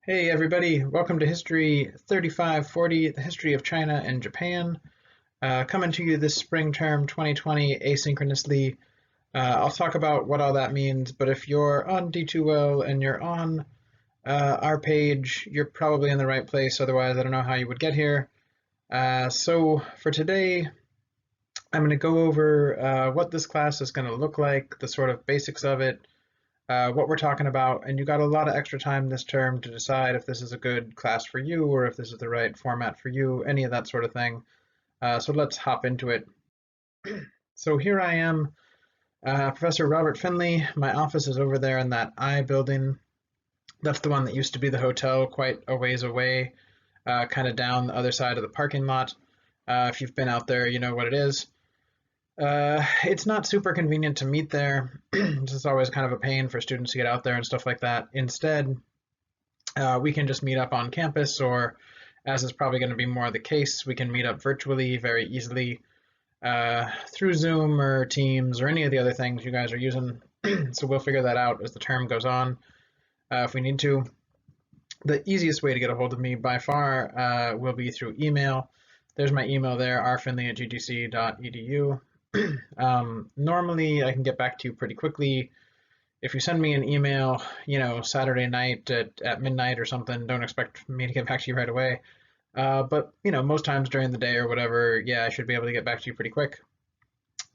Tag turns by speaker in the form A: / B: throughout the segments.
A: Hey everybody, welcome to History 3540, the history of China and Japan. Coming to you this spring term 2020 asynchronously. I'll talk about what all that means, but if you're on D2L and you're on our page, you're probably in the right place, otherwise I don't know how you would get here. So for today, I'm going to go over what this class is going to look like, the sort of basics of it, what we're talking about, and you got a lot of extra time this term to decide if this is a good class for you or if this is the right format for you, any of that sort of thing. So let's hop into it. So here I am, Professor Robert Finley. My office is over there in that I building. That's the one that used to be the hotel quite a ways away, kind of down the other side of the parking lot. If you've been out there, you know what it is. It's not super convenient to meet there. It's always kind of a pain for students to get out there and stuff like that. Instead, we can just meet up on campus, or as is probably going to be more the case, we can meet up virtually very easily through Zoom or Teams or any of the other things you guys are using. So we'll figure that out as the term goes on if we need to. The easiest way to get a hold of me by far will be through email. There's my email there, rfinley@ggc.edu. Normally, I can get back to you pretty quickly. If you send me an email, Saturday night at midnight or something, don't expect me to get back to you right away. But, most times during the day or whatever, yeah, I should be able to get back to you pretty quick.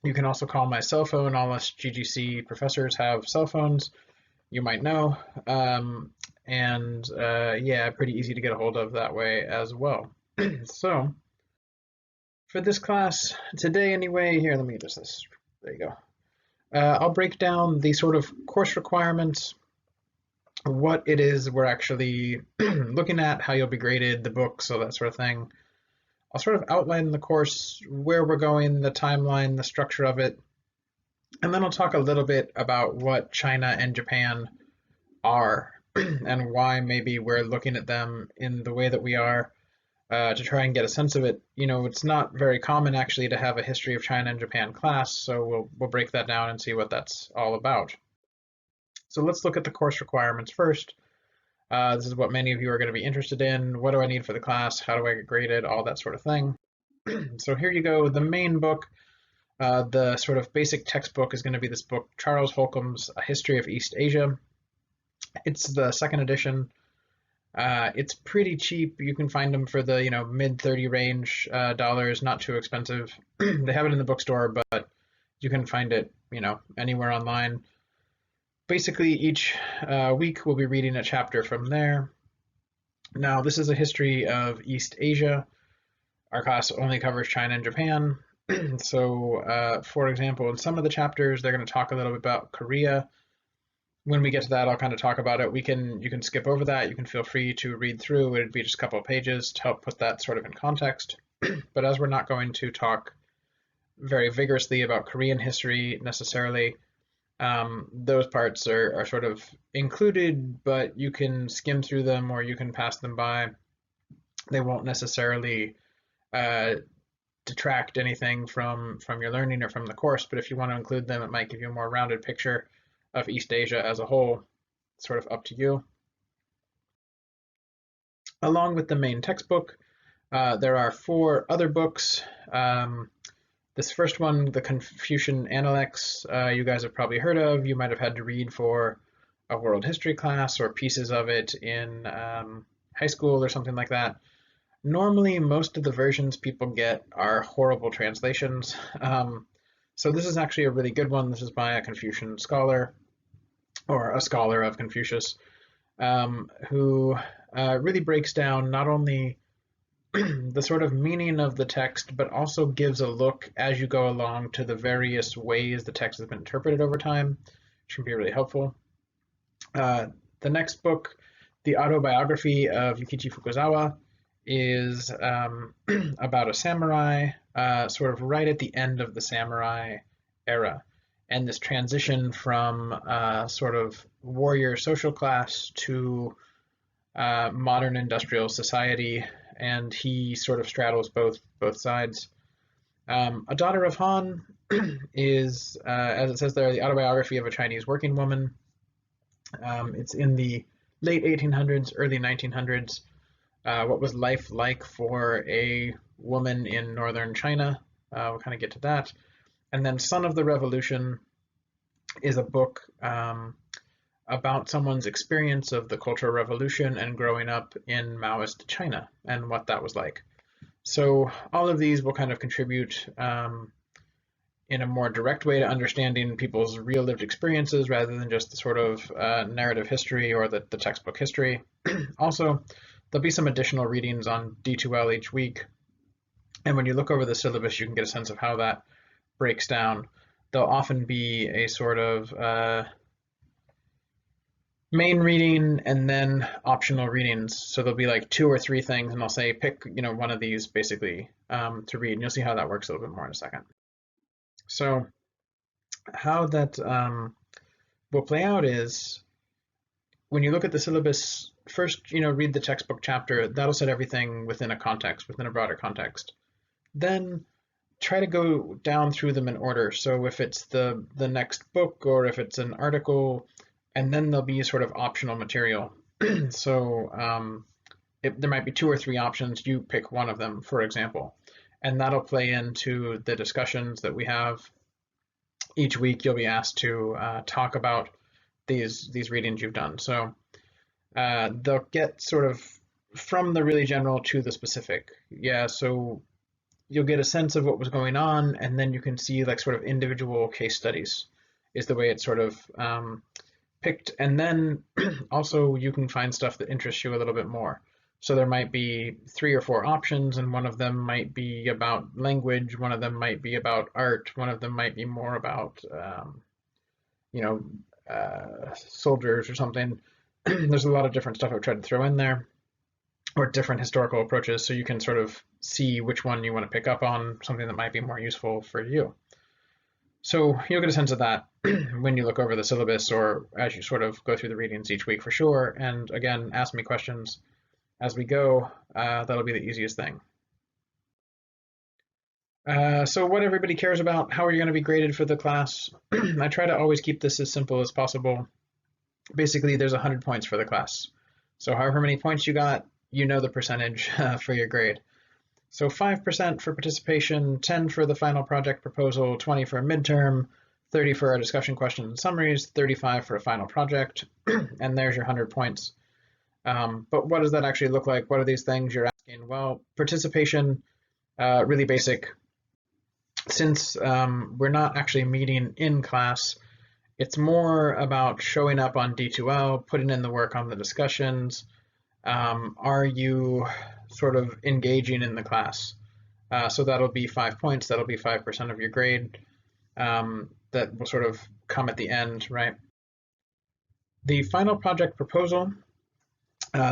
A: You can also call my cell phone. All us GGC professors have cell phones, you might know. Yeah, pretty easy to get a hold of that way as well. So, for this class today anyway, here, let me just this. There you go. I'll break down the sort of course requirements, what it is we're actually looking at, how you'll be graded, the books, so that sort of thing. I'll sort of outline the course, where we're going, the timeline, the structure of it, and then I'll talk a little bit about what China and Japan are and why maybe we're looking at them in the way that we are. To try and get a sense of it. It's not very common actually to have a history of China and Japan class, so we'll break that down and see what that's all about. So let's look at the course requirements first. This is what many of you are going to be interested in. What do I need for the class? How do I get graded? All that sort of thing. So here you go. The main book, the sort of basic textbook is going to be this book, Charles Holcomb's A History of East Asia. It's the second edition. It's pretty cheap. You can find them for the mid 30 range dollars, not too expensive. They have it in the bookstore, but you can find it anywhere online. Basically, each week we'll be reading a chapter from there. Now, this is a history of East Asia. Our class only covers China and Japan. So, for example, in some of the chapters, they're going to talk a little bit about Korea. When we get to that, I'll kind of talk about it. You can skip over that. You can feel free to read through. It'd be just a couple of pages to help put that sort of in context. But as we're not going to talk very vigorously about Korean history necessarily, those parts are sort of included, but you can skim through them or you can pass them by. They won't necessarily detract anything from your learning or from the course, but if you want to include them, it might give you a more rounded picture of East Asia as a whole. Sort of up to you. Along with the main textbook, there are 4 other books. This first one, the Confucian Analects, you guys have probably heard of. You might have had to read for a world history class or pieces of it in high school or something like that. Normally, most of the versions people get are horrible translations. So this is actually a really good one. This is by a Confucian scholar, or a scholar of Confucius, who really breaks down not only the sort of meaning of the text, but also gives a look as you go along to the various ways the text has been interpreted over time, which can be really helpful. The next book, the autobiography of Yukichi Fukuzawa, is about a samurai, sort of right at the end of the samurai era, and this transition from sort of warrior social class to modern industrial society, and he sort of straddles both sides. A Daughter of Han is, as it says there, the autobiography of a Chinese working woman. It's in the late 1800s, early 1900s. What was life like for a woman in northern China? We'll kind of get to that. And then Son of the Revolution is a book about someone's experience of the Cultural Revolution and growing up in Maoist China and what that was like. So all of these will kind of contribute in a more direct way to understanding people's real lived experiences rather than just the sort of narrative history or the textbook history. Also, there'll be some additional readings on D2L each week. And when you look over the syllabus, you can get a sense of how that breaks down. There'll often be a sort of main reading and then optional readings. So there'll be like 2 or 3 things, and I'll say pick one of these basically to read, and you'll see how that works a little bit more in a second. So how that will play out is when you look at the syllabus, first read the textbook chapter. That'll set everything within a context, within a broader context. Then try to go down through them in order. So if it's the next book or if it's an article, and then there'll be sort of optional material. So there might be 2 or 3 options. You pick one of them, for example, and that'll play into the discussions that we have each week. You'll be asked to talk about these readings you've done. So they'll get sort of from the really general to the specific. Yeah, so you'll get a sense of what was going on, and then you can see like sort of individual case studies is the way it's sort of picked. And then also you can find stuff that interests you a little bit more. So there might be 3 or 4 options, and one of them might be about language, one of them might be about art, one of them might be more about soldiers or something. There's a lot of different stuff I've tried to throw in there, or different historical approaches, so you can sort of see which one you want to pick up on, something that might be more useful for you. So you'll get a sense of that when you look over the syllabus or as you sort of go through the readings each week for sure. And again, ask me questions as we go. That'll be the easiest thing. So what everybody cares about, how are you going to be graded for the class? I try to always keep this as simple as possible. Basically, there's 100 points for the class. So however many points you got, you know the percentage for your grade. So 5% for participation, 10 for the final project proposal, 20 for a midterm, 30 for our discussion questions and summaries, 35 for a final project, and there's your 100 points. But what does that actually look like? What are these things you're asking? Well, participation, really basic. Since we're not actually meeting in class, it's more about showing up on D2L, putting in the work on the discussions. Are you sort of engaging in the class? So that'll be 5 points. That'll be 5% of your grade. That will sort of come at the end, right? The final project proposal.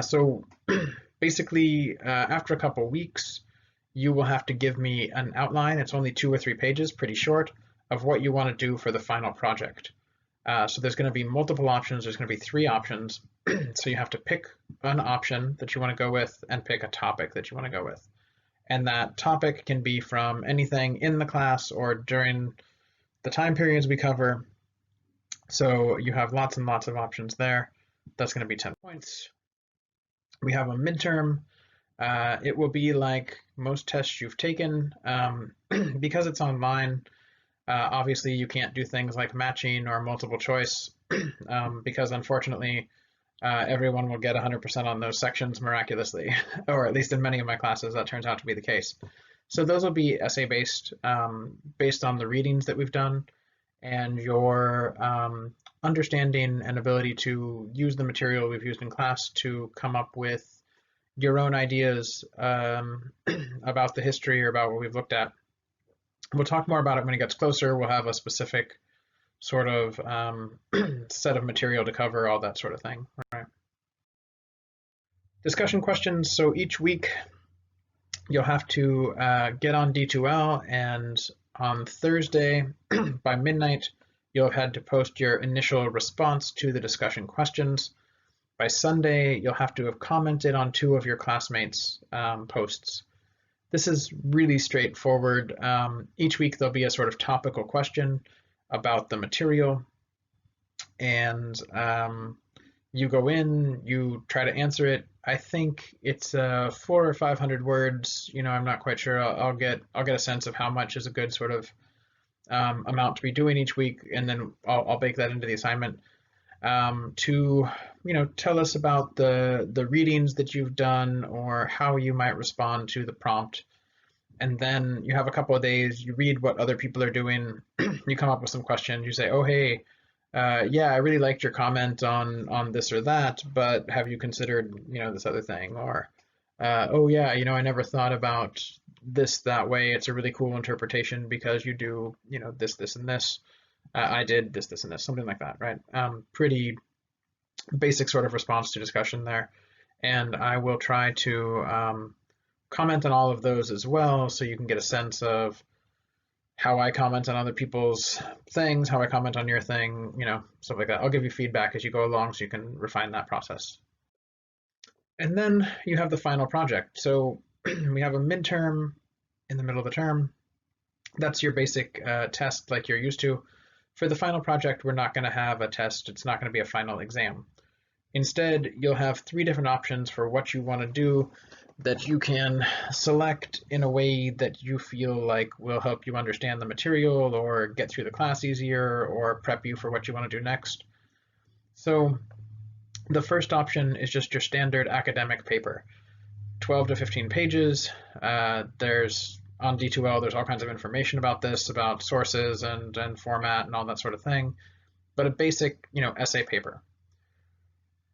A: So basically, after a couple weeks, you will have to give me an outline. It's only 2 or 3 pages, pretty short, of what you want to do for the final project. So there's going to be multiple options. There's going to be 3 options. So you have to pick an option that you want to go with and pick a topic that you want to go with. And that topic can be from anything in the class or during the time periods we cover. So you have lots and lots of options there. That's going to be 10 points. We have a midterm. It will be like most tests you've taken. Because it's online, obviously you can't do things like matching or multiple choice because unfortunately everyone will get 100% on those sections miraculously, or at least in many of my classes that turns out to be the case. So those will be essay-based, based on the readings that we've done and your understanding and ability to use the material we've used in class to come up with your own ideas about the history or about what we've looked at. We'll talk more about it when it gets closer. We'll have a specific sort of set of material to cover, all that sort of thing. All right. Discussion questions. So each week you'll have to get on D2L, and on Thursday by midnight, you'll have had to post your initial response to the discussion questions. By Sunday, you'll have to have commented on 2 of your classmates' posts. This is really straightforward. Each week there'll be a sort of topical question about the material, and You go in, you try to answer it. I think it's 400 or 500 words. I'm not quite sure. I'll get a sense of how much is a good sort of amount to be doing each week, and then I'll bake that into the assignment to tell us about the readings that you've done or how you might respond to the prompt. And then you have a couple of days, you read what other people are doing, you come up with some questions, you say, oh hey, yeah, I really liked your comment on this or that, but have you considered this other thing? Or oh yeah, I never thought about this that way. It's a really cool interpretation because you do this and this. I did this and this, something like that, right? Pretty basic sort of response to discussion there. And I will try to comment on all of those as well, so you can get a sense of how I comment on other people's things, how I comment on your thing, stuff like that. I'll give you feedback as you go along so you can refine that process. And then you have the final project. So we have a midterm in the middle of the term. That's your basic test like you're used to. For the final project, we're not going to have a test. It's not going to be a final exam. Instead, you'll have 3 different options for what you want to do that you can select in a way that you feel like will help you understand the material or get through the class easier or prep you for what you want to do next. So the first option is just your standard academic paper, 12 to 15 pages. There's on D2L, there's all kinds of information about this, about sources and format and all that sort of thing, but a basic, essay paper.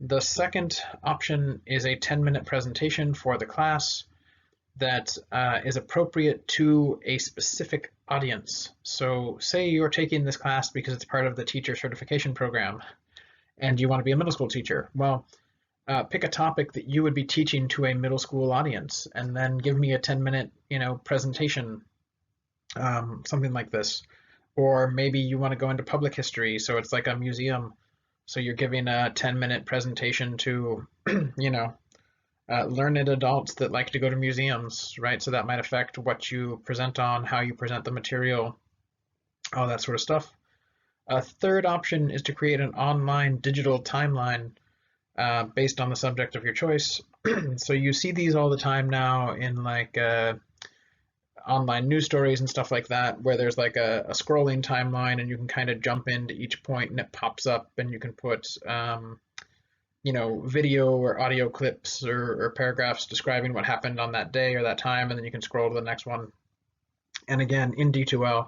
A: The second option is a 10-minute presentation for the class that is appropriate to a specific audience. So say you're taking this class because it's part of the teacher certification program and you want to be a middle school teacher. Well, pick a topic that you would be teaching to a middle school audience and then give me a 10-minute presentation, something like this. Or maybe you want to go into public history, so it's like a museum. So you're giving a 10-minute presentation to, learned adults that like to go to museums, right? So that might affect what you present on, how you present the material, all that sort of stuff. A third option is to create an online digital timeline based on the subject of your choice. So you see these all the time now in like online news stories and stuff like that, where there's like a scrolling timeline and you can kind of jump into each point and it pops up and you can put video or audio clips or paragraphs describing what happened on that day or that time, and then you can scroll to the next one. And again, in D2L,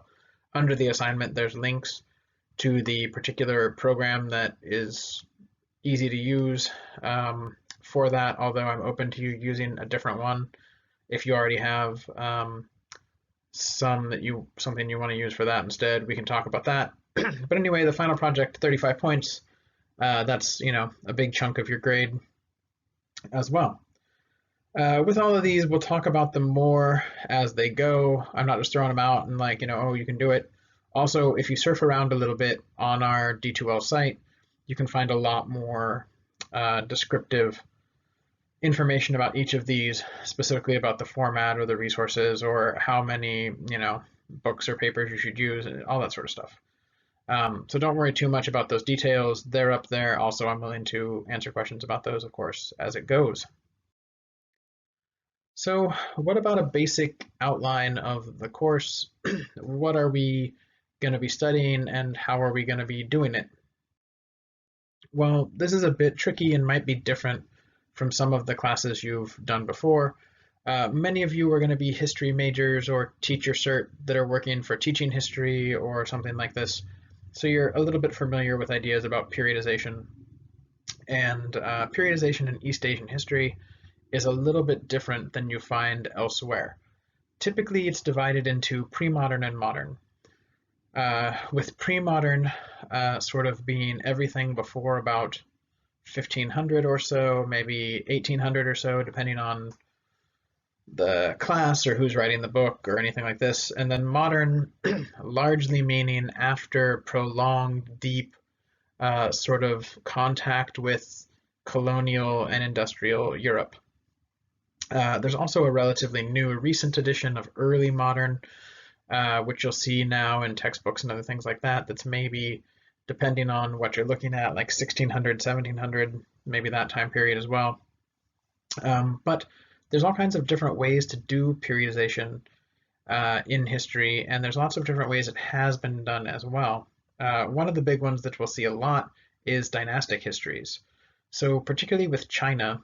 A: under the assignment, there's links to the particular program that is easy to use for that, although I'm open to you using a different one if you already have something you want to use for that instead. We can talk about that. But anyway, the final project, 35 points. That's a big chunk of your grade as well. With all of these, we'll talk about them more as they go. I'm not just throwing them out and like, oh, you can do it. Also, if you surf around a little bit on our D2L site, you can find a lot more descriptive information about each of these, specifically about the format or the resources or how many, books or papers you should use, and all that sort of stuff. So don't worry too much about those details. They're up there. Also, I'm willing to answer questions about those, of course, as it goes. So what about a basic outline of the course? What are we going to be studying and how are we going to be doing it? Well, this is a bit tricky and might be different from some of the classes you've done before. Many of you are going to be history majors or teacher cert that are working for teaching history or something like this. So you're a little bit familiar with ideas about periodization. And periodization in East Asian history is a little bit different than you find elsewhere. Typically, it's divided into pre-modern and modern. With pre-modern sort of being everything before about 1500 or so, maybe 1800 or so, depending on the class or who's writing the book or anything like this. And then modern, largely meaning after prolonged, deep sort of contact with colonial and industrial Europe. There's also a relatively new, recent edition of early modern, which you'll see now in textbooks and other things like that, that's maybe depending on what you're looking at, like 1600, 1700, maybe that time period as well. But there's all kinds of different ways to do periodization in history, and there's lots of different ways it has been done as well. One of the big ones that we'll see a lot is dynastic histories. So particularly with China,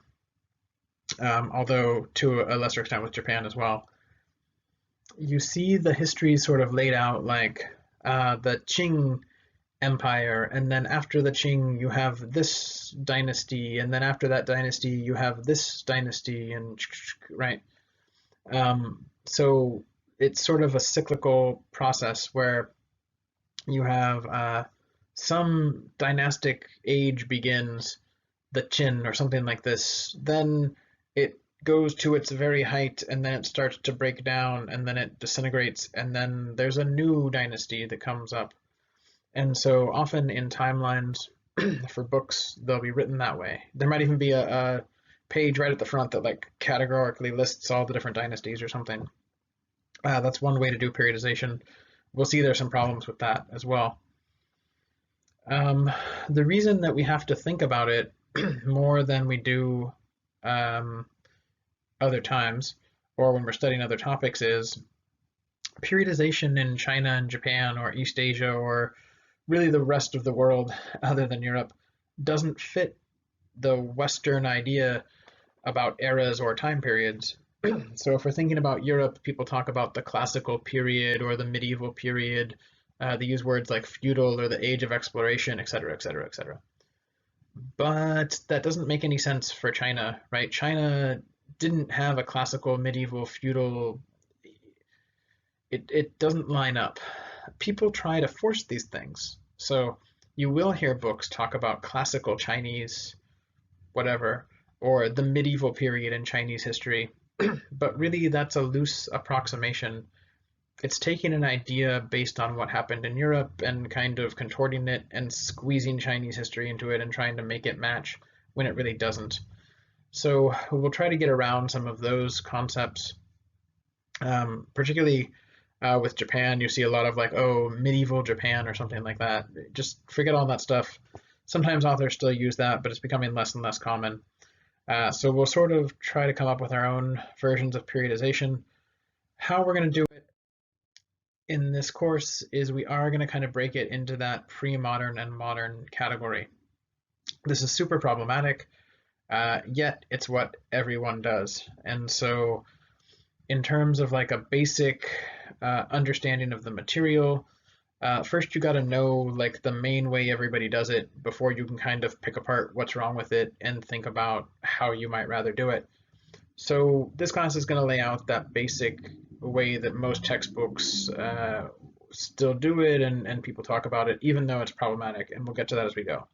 A: although to a lesser extent with Japan as well, you see the history sort of laid out like the Qing Empire, and then after the Qing you have this dynasty, and then after that dynasty you have this dynasty, and right. So it's sort of a cyclical process where you have some dynastic age begins, the Qin or something like this, then it goes to its very height, and then it starts to break down, and then it disintegrates, and then there's a new dynasty that comes up. And so often in timelines for books, they'll be written that way. There might even be a page right at the front that like categorically lists all the different dynasties or something. That's one way to do periodization. We'll see there's some problems with that as well. The reason that we have to think about it more than we do other times, or when we're studying other topics, is periodization in China and Japan or East Asia or really the rest of the world other than Europe doesn't fit the Western idea about eras or time periods. So if we're thinking about Europe, people talk about the classical period or the medieval period. They use words like feudal or the age of exploration, etc., etc., etc. But that doesn't make any sense for China, right? China didn't have a classical, medieval, feudal. It doesn't line up. People try to force these things. So you will hear books talk about classical Chinese, whatever, or the medieval period in Chinese history, but really that's a loose approximation. It's taking an idea based on what happened in Europe and kind of contorting it and squeezing Chinese history into it and trying to make it match when it really doesn't. So we'll try to get around some of those concepts, particularly with Japan. You see a lot of like, oh, medieval Japan or something like that. Just forget all that stuff. Sometimes authors still use that, but it's becoming less and less common. So we'll sort of try to come up with our own versions of periodization. How we're going to do it in this course is we are going to kind of break it into that pre-modern and modern category. This is super problematic, yet it's what everyone does. And so in terms of like a basic understanding of the material, first you got to know like the main way everybody does it before you can kind of pick apart what's wrong with it and think about how you might rather do it. So this class is going to lay out that basic way that most textbooks still do it, and people talk about it, even though it's problematic, and we'll get to that as we go.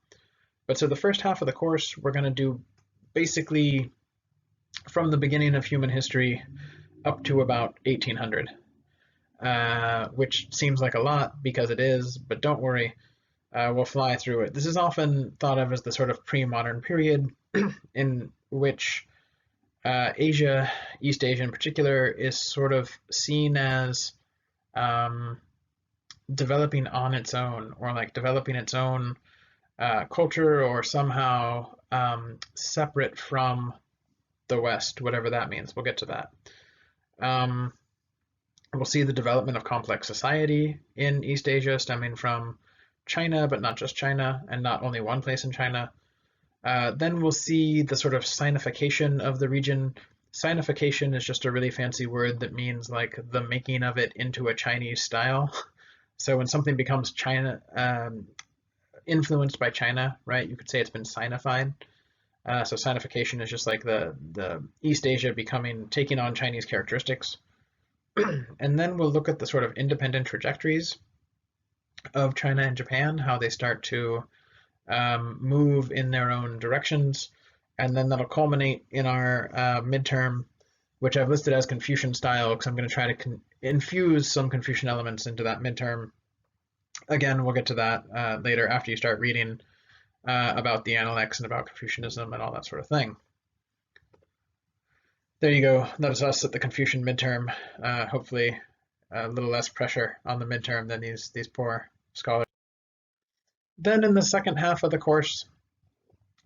A: But so the first half of the course, we're going to do basically from the beginning of human history up to about 1800, which seems like a lot because it is, but don't worry, we'll fly through it. This is often thought of as the sort of pre-modern period in which Asia, East Asia in particular, is sort of seen as developing on its own, or like developing its own culture, or somehow separate from the West, whatever that means. We'll get to that. We'll see the development of complex society in East Asia stemming from China, but not just China, and not only one place in China. Then we'll see the sort of Sinification of the region. Sinification is just a really fancy word that means like the making of it into a Chinese style. So when something becomes China, influenced by China, right, you could say it's been Sinified. So Sinification is just like the East Asia taking on Chinese characteristics. And then we'll look at the sort of independent trajectories of China and Japan, how they start to move in their own directions, and then that'll culminate in our midterm, which I've listed as Confucian style because I'm going to try to infuse some Confucian elements into that midterm. Again, we'll get to that later after you start reading about the Analects and about Confucianism and all that sort of thing. There you go. That is us at the Confucian midterm. Hopefully a little less pressure on the midterm than these poor scholars. Then in the second half of the course,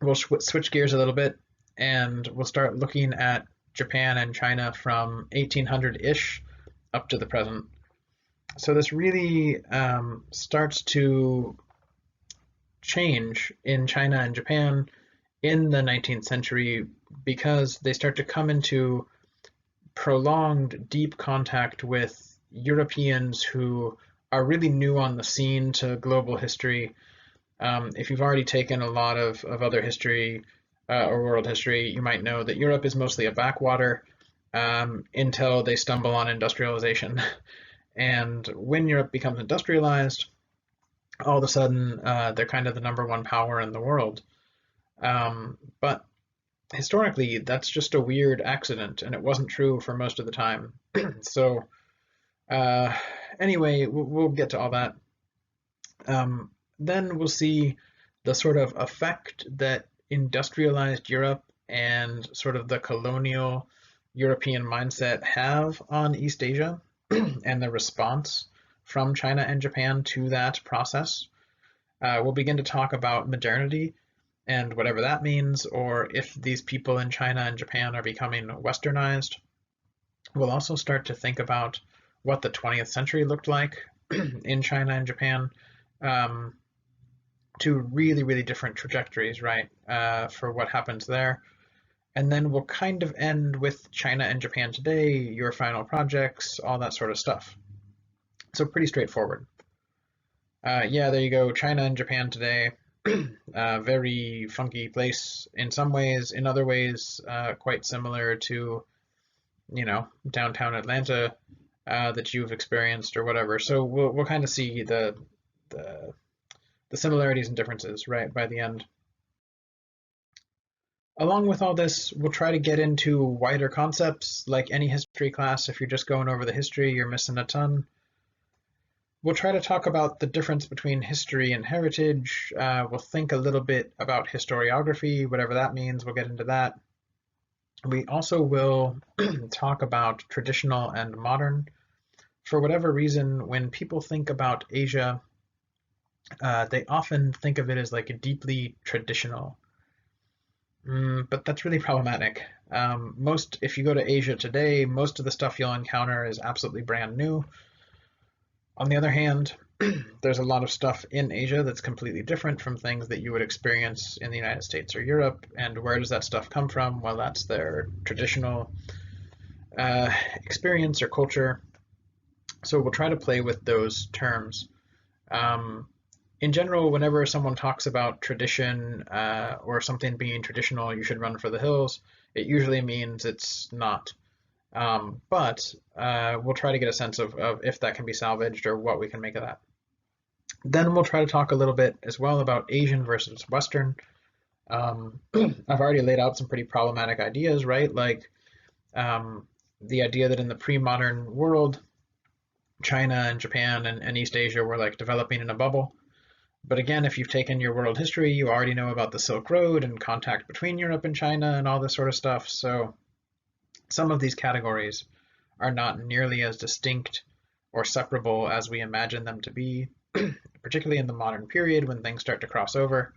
A: we'll switch gears a little bit and we'll start looking at Japan and China from 1800-ish up to the present. So this really starts to change in China and Japan in the 19th century because they start to come into prolonged, deep contact with Europeans who are really new on the scene to global history. If you've already taken a lot of other history or world history, you might know that Europe is mostly a backwater until they stumble on industrialization. And when Europe becomes industrialized, all of a sudden they're kind of the number one power in the world. But historically, that's just a weird accident, and it wasn't true for most of the time. So anyway, we'll get to all that. Then we'll see the sort of effect that industrialized Europe and sort of the colonial European mindset have on East Asia and the response from China and Japan to that process. We'll begin to talk about modernity and whatever that means, or if these people in China and Japan are becoming westernized. We'll also start to think about what the 20th century looked like in China and Japan. Two really, really different trajectories, right, for what happens there. And then we'll kind of end with China and Japan today, your final projects, all that sort of stuff. So pretty straightforward. Yeah, there you go, China and Japan today. Very funky place in some ways, in other ways, quite similar to, you know, downtown Atlanta that you've experienced or whatever. So we'll kind of see the similarities and differences, right, by the end. Along with all this, we'll try to get into wider concepts. Like any history class, if you're just going over the history, you're missing a ton. We'll try to talk about the difference between history and heritage. We'll think a little bit about historiography, whatever that means. We'll get into that. We also will talk about traditional and modern. For whatever reason, when people think about Asia, they often think of it as like a deeply traditional. But that's really problematic. If you go to Asia today, most of the stuff you'll encounter is absolutely brand new. On the other hand, there's a lot of stuff in Asia that's completely different from things that you would experience in the United States or Europe. And where does that stuff come from? Well, that's their traditional experience or culture. So we'll try to play with those terms. In general, whenever someone talks about tradition or something being traditional, you should run for the hills, it usually means it's not. But we'll try to get a sense of if that can be salvaged or what we can make of that. Then we'll try to talk a little bit as well about Asian versus Western. I've already laid out some pretty problematic ideas, right? Like the idea that in the pre-modern world, China and Japan and East Asia were like developing in a bubble. But again, if you've taken your world history, you already know about the Silk Road and contact between Europe and China and all this sort of stuff. So some of these categories are not nearly as distinct or separable as we imagine them to be, particularly in the modern period when things start to cross over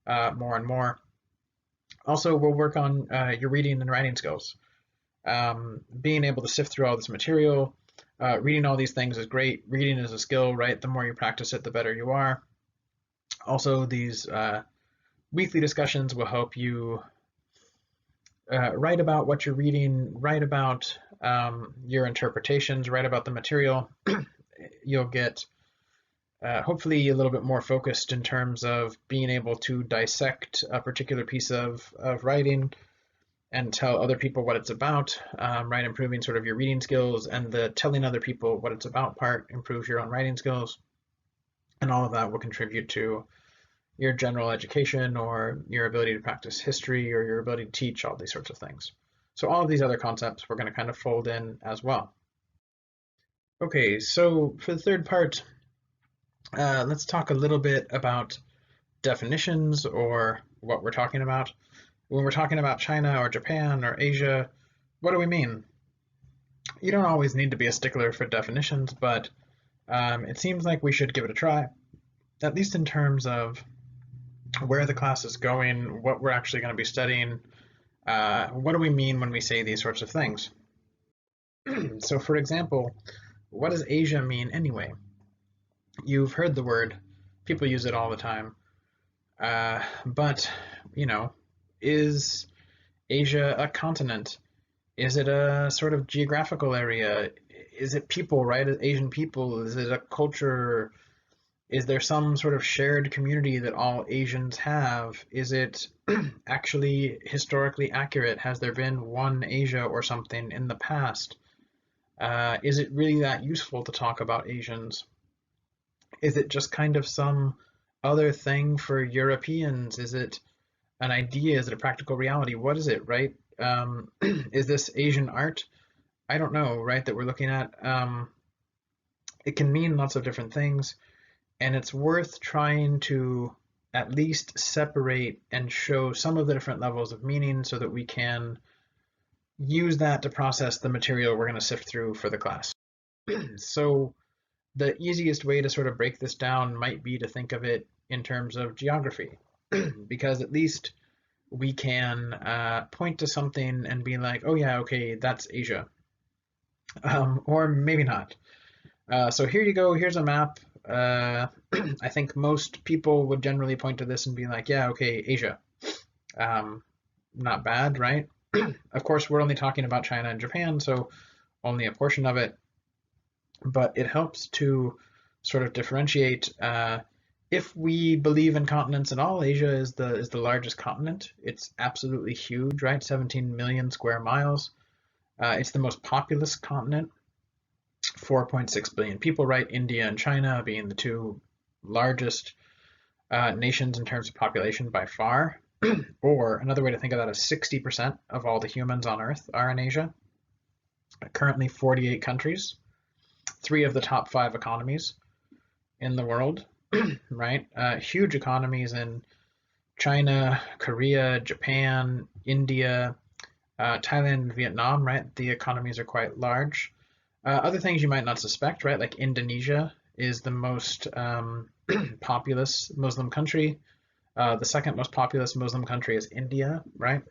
A: more and more. Also, we'll work on your reading and writing skills. Being able to sift through all this material, reading all these things is great. Reading is a skill, right? The more you practice it, the better you are. Also, these weekly discussions will help you write about what you're reading, write about your interpretations, write about the material. You'll get hopefully a little bit more focused in terms of being able to dissect a particular piece of writing and tell other people what it's about, right? Improving sort of your reading skills, and the telling other people what it's about part improves your own writing skills. And all of that will contribute to your general education or your ability to practice history or your ability to teach, all these sorts of things. So all of these other concepts we're going to kind of fold in as well. Okay, so for the third part, let's talk a little bit about definitions or what we're talking about. When we're talking about China or Japan or Asia, what do we mean? You don't always need to be a stickler for definitions, but it seems like we should give it a try. at least in terms of where the class is going, what we're actually going to be studying, what do we mean when we say these sorts of things? So, for example, what does Asia mean anyway? You've heard the word, people use it all the time, but, you know, is Asia a continent? Is it a sort of geographical area? Is it people, right? Asian people? Is it a culture? Is there some sort of shared community that all Asians have? Is it actually historically accurate? Has there been one Asia or something in the past? Is it really that useful to talk about Asians? Is it just kind of some other thing for Europeans? Is it an idea? Is it a practical reality? What is it, right? Is this Asian art? I don't know, right, that we're looking at. It can mean lots of different things, and it's worth trying to at least separate and show some of the different levels of meaning so that we can use that to process the material we're going to sift through for the class. So the easiest way to sort of break this down might be to think of it in terms of geography, because at least we can point to something and be like, oh yeah, okay, that's Asia. Or maybe not. So here you go, here's a map. I think most people would generally point to this and be like, yeah, okay, Asia. Not bad, right? Of course, we're only talking about China and Japan, so only a portion of it. But it helps to sort of differentiate. If we believe in continents at all, Asia is the largest continent. It's absolutely huge, right? 17 million square miles. It's the most populous continent. 4.6 billion people, right? India and China being the two largest nations in terms of population by far. Or another way to think of that is 60% of all the humans on Earth are in Asia. Currently 48 countries, 3 of the top 5 economies in the world, right? Huge economies in China, Korea, Japan, India, Thailand, Vietnam, right? The economies are quite large. Other things you might not suspect, right? Like Indonesia is the most populous Muslim country. The second most populous Muslim country is India, right?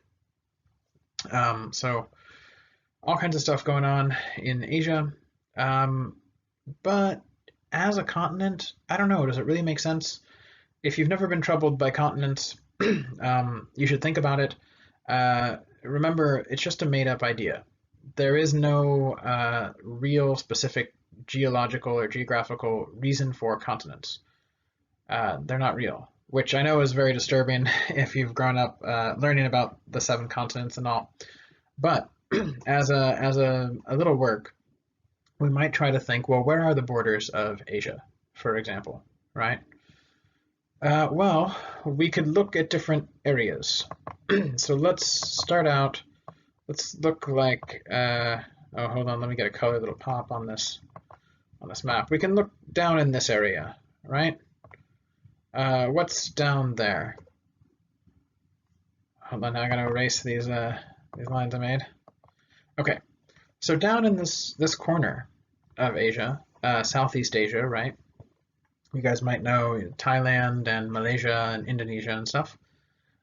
A: So all kinds of stuff going on in Asia. But as a continent, I don't know, does it really make sense? If you've never been troubled by continents, you should think about it. Remember, it's just a made-up idea. There is no real specific geological or geographical reason for continents. They're not real, which I know is very disturbing if you've grown up learning about the 7 continents and all. But as a little work, we might try to think, well, where are the borders of Asia, for example, right? Well, we could look at different areas. So let's start out. Let's look like, oh, hold on, let me get a color that'll pop on this map. We can look down in this area, right? What's down there? Hold on, I gotta erase these lines I made. Okay, so down in this corner of Asia, Southeast Asia, right? You guys might know Thailand and Malaysia and Indonesia and stuff.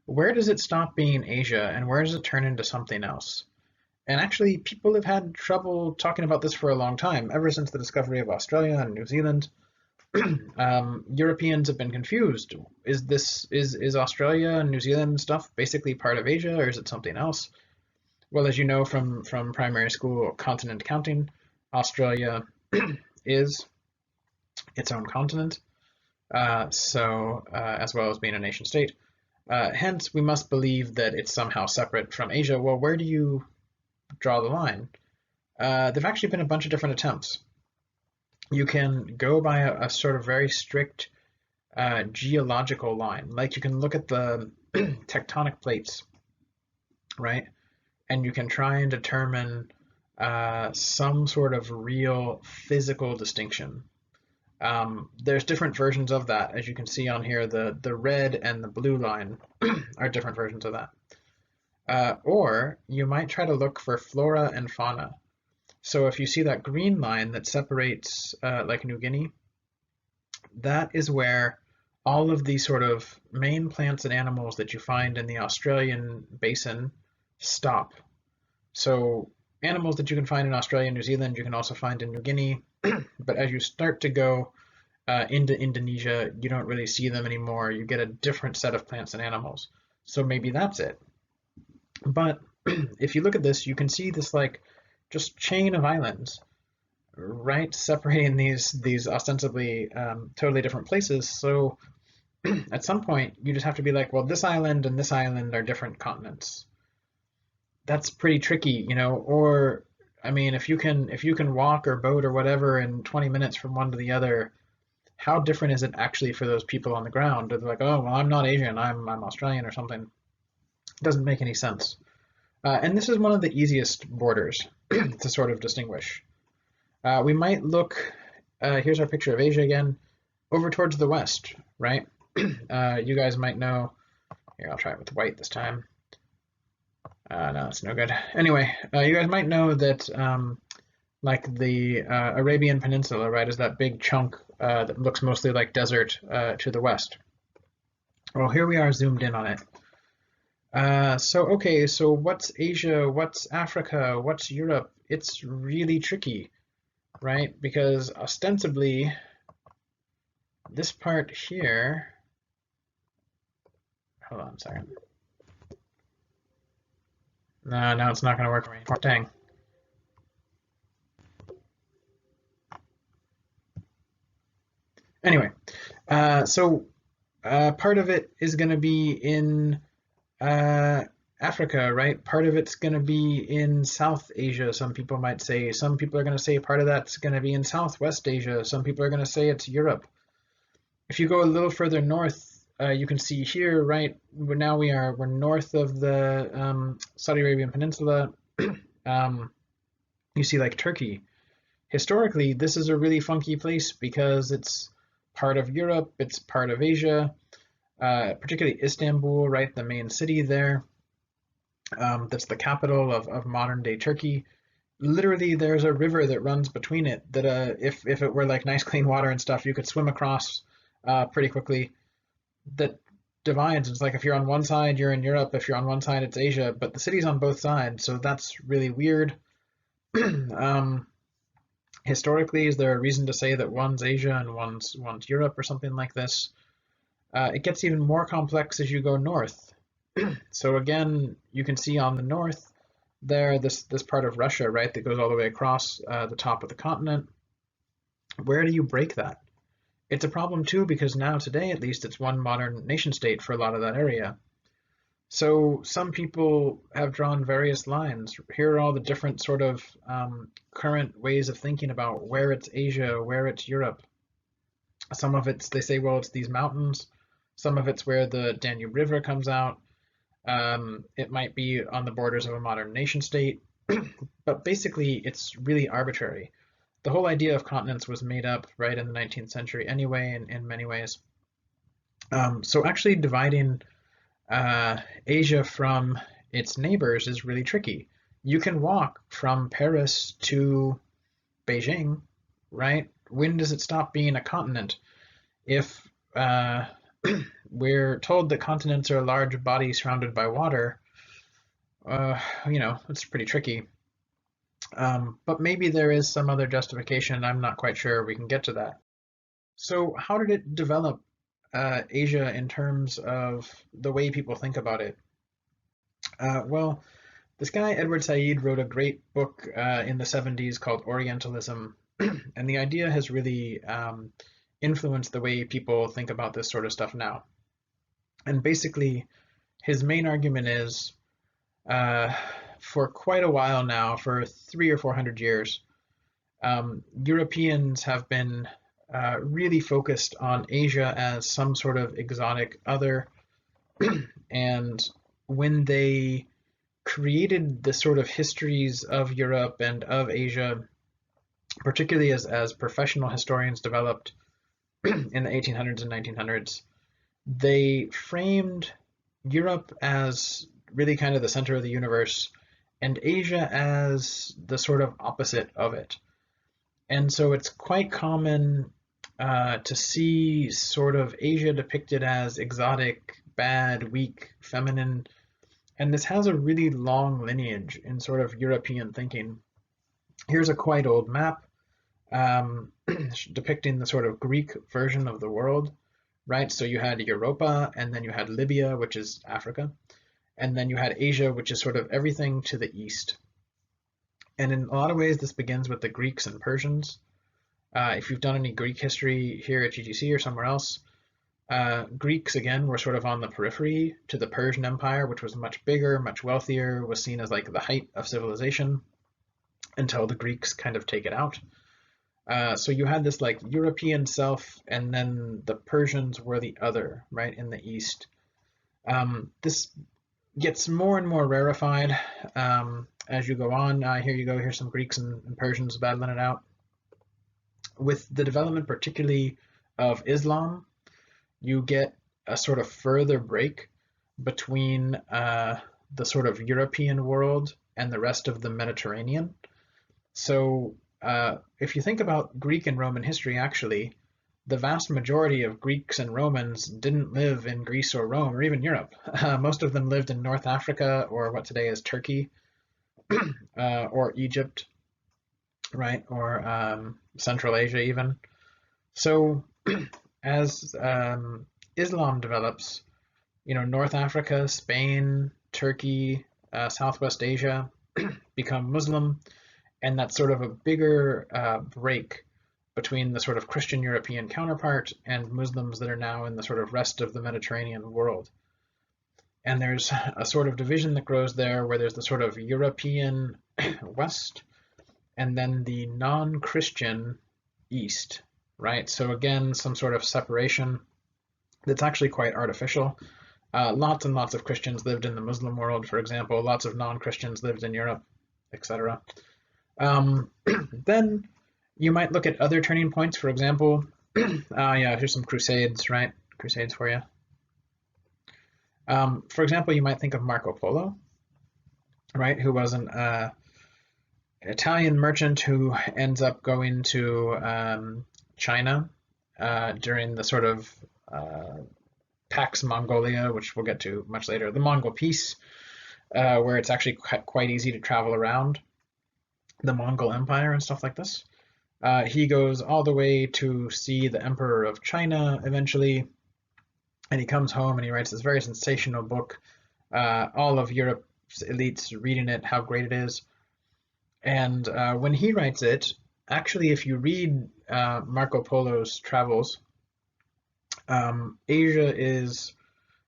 A: Where does it stop being Asia and where does it turn into something else? And actually, people have had trouble talking about this for a long time, ever since the discovery of Australia and New Zealand. Europeans have been confused. Is Australia and New Zealand stuff basically part of Asia, or is it something else? Well, as you know from primary school continent counting, Australia is its own continent, as well as being a nation state. Hence, we must believe that it's somehow separate from Asia. Well, where do you draw the line? There've actually been a bunch of different attempts. You can go by a sort of very strict geological line. Like you can look at the tectonic plates, right? And you can try and determine some sort of real physical distinction. There's different versions of that. As you can see on here, the red and the blue line are different versions of that. Or you might try to look for flora and fauna. So if you see that green line that separates like New Guinea, that is where all of the sort of main plants and animals that you find in the Australian basin stop. So animals that you can find in Australia and New Zealand, you can also find in New Guinea. But as you start to go into Indonesia, you don't really see them anymore. You get a different set of plants and animals. So maybe that's it. But if you look at this, you can see this like just chain of islands, right, separating these ostensibly totally different places. So at some point, you just have to be like, well, this island and this island are different continents. That's pretty tricky, you know. Or I mean, if you can walk or boat or whatever in 20 minutes from one to the other, how different is it actually for those people on the ground? They're like, oh, well, I'm not Asian, I'm Australian or something. It doesn't make any sense. And this is one of the easiest borders to sort of distinguish. We might look, here's our picture of Asia again, over towards the west, right? You guys might know, here, I'll try it with white this time. No, it's no good. Anyway, you guys might know that like the Arabian Peninsula, right, is that big chunk that looks mostly like desert to the west. Well, here we are zoomed in on it. Okay, so what's Asia, what's Africa, what's Europe? It's really tricky, right? Because ostensibly, this part here, hold on a second. No, now it's not going to work for me. Dang. Anyway, part of it is going to be in Africa, right? Part of it's going to be in South Asia, some people might say. Some people are going to say part of that's going to be in Southwest Asia. Some people are going to say it's Europe. If you go a little further north, you can see here, right? Now we're north of the Saudi Arabian Peninsula. You see like Turkey. Historically, this is a really funky place because it's part of Europe, it's part of Asia, particularly Istanbul, right? The main city there. That's the capital of modern day Turkey. Literally, there's a river that runs between it that if it were like nice clean water and stuff, you could swim across pretty quickly. That divides. It's like if you're on one side, you're in Europe. If you're on one side, it's Asia. But the city's on both sides, so that's really weird. Historically, is there a reason to say that one's Asia and one's Europe or something like this? It gets even more complex as you go north. So again, you can see on the north there, this part of Russia, right, that goes all the way across the top of the continent. Where do you break that? It's a problem too, because now today, at least, it's one modern nation state for a lot of that area. So some people have drawn various lines. Here are all the different sort of current ways of thinking about where it's Asia, where it's Europe. Some of it's, they say, well, it's these mountains. Some of it's where the Danube River comes out. It might be on the borders of a modern nation state. But basically, it's really arbitrary. The whole idea of continents was made up right in the 19th century anyway, in many ways. So actually dividing Asia from its neighbors is really tricky. You can walk from Paris to Beijing, right? When does it stop being a continent? If we're told that continents are a large body surrounded by water, it's pretty tricky. But maybe there is some other justification. I'm not quite sure. We can get to that. So how did it develop Asia in terms of the way people think about it? Well, this guy, Edward Said, wrote a great book in the 70s called Orientalism, and the idea has really influenced the way people think about this sort of stuff now. And basically, his main argument is, for quite a while now, for 300 or 400 years, Europeans have been really focused on Asia as some sort of exotic other. And when they created the sort of histories of Europe and of Asia, particularly as professional historians developed in the 1800s and 1900s, they framed Europe as really kind of the center of the universe and Asia as the sort of opposite of it. And so it's quite common to see sort of Asia depicted as exotic, bad, weak, feminine, and this has a really long lineage in sort of European thinking. Here's a quite old map um, depicting the sort of Greek version of the world, right? So you had Europa, and then you had Libya, which is Africa, and then you had Asia, which is sort of everything to the east. And in a lot of ways, this begins with the Greeks and Persians. If you've done any Greek history here at GGC or somewhere else, Greeks, again, were sort of on the periphery to the Persian Empire, which was much bigger, much wealthier, was seen as like the height of civilization until the Greeks kind of take it out. So you had this like European self, and then the Persians were the other, right, in the east. This gets more and more rarefied as you go on. Here you go, here's some Greeks and Persians battling it out. With the development particularly of Islam, you get a sort of further break between the sort of European world and the rest of the Mediterranean. So if you think about Greek and Roman history, actually, the vast majority of Greeks and Romans didn't live in Greece or Rome or even Europe. Most of them lived in North Africa, or what today is Turkey, or Egypt, right, or Central Asia even. So as Islam develops, North Africa, Spain, Turkey, Southwest Asia become Muslim, and that's sort of a bigger break between the sort of Christian European counterpart and Muslims that are now in the sort of rest of the Mediterranean world. And there's a sort of division that grows there where there's the sort of European West and then the non-Christian East, right? So again, some sort of separation that's actually quite artificial. Lots and lots of Christians lived in the Muslim world, for example. Lots of non-Christians lived in Europe, etc. Then you might look at other turning points. For example, yeah, here's some crusades, right? Crusades for you. For example, you might think of Marco Polo, right? Who was an Italian merchant who ends up going to China during the sort of Pax Mongolia, which we'll get to much later, the Mongol Peace, where it's actually quite easy to travel around the Mongol Empire and stuff like this. He goes all the way to see the Emperor of China eventually, and he comes home and he writes this very sensational book. All of Europe's elites reading it, how great it is. And when he writes it, actually, if you read Marco Polo's travels, Asia is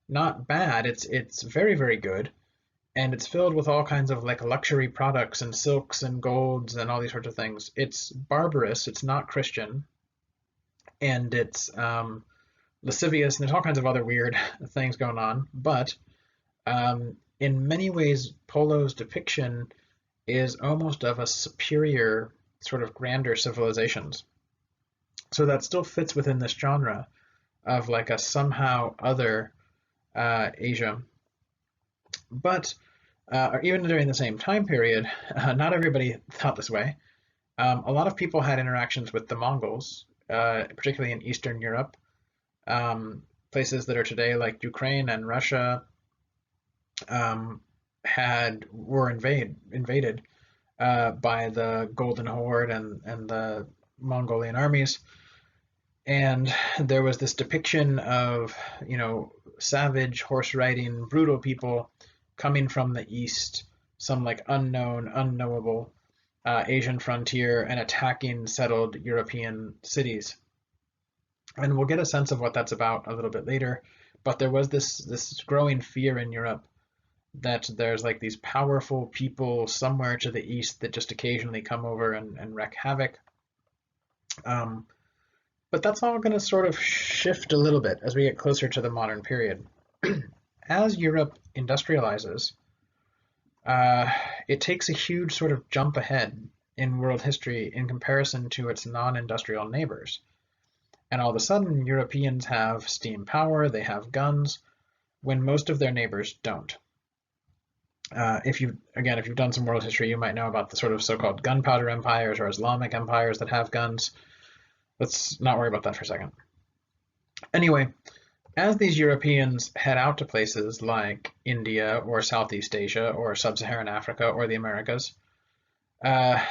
A: not bad. It's very, very good. And it's filled with all kinds of like luxury products and silks and golds and all these sorts of things. It's barbarous, it's not Christian, and it's lascivious, and there's all kinds of other weird things going on. But in many ways, Polo's depiction is almost of a superior, sort of grander civilizations. So that still fits within this genre of like a somehow other Asia. But even during the same time period, not everybody thought this way. A lot of people had interactions with the Mongols, particularly in Eastern Europe. Places that are today like Ukraine and Russia were invaded by the Golden Horde and the Mongolian armies. And there was this depiction of, savage horse riding, brutal people coming from the east, some like unknowable Asian frontier, and attacking settled European cities. And we'll get a sense of what that's about a little bit later. But there was this growing fear in Europe that there's like these powerful people somewhere to the east that just occasionally come over and wreak havoc. But that's all going to sort of shift a little bit as we get closer to the modern period. As Europe industrializes, it takes a huge sort of jump ahead in world history in comparison to its non-industrial neighbors. And all of a sudden, Europeans have steam power, they have guns, when most of their neighbors don't. If you've done some world history, you might know about the sort of so-called gunpowder empires or Islamic empires that have guns. let's not worry about that for a second. Anyway, as these Europeans head out to places like India or Southeast Asia or Sub-Saharan Africa or the Americas,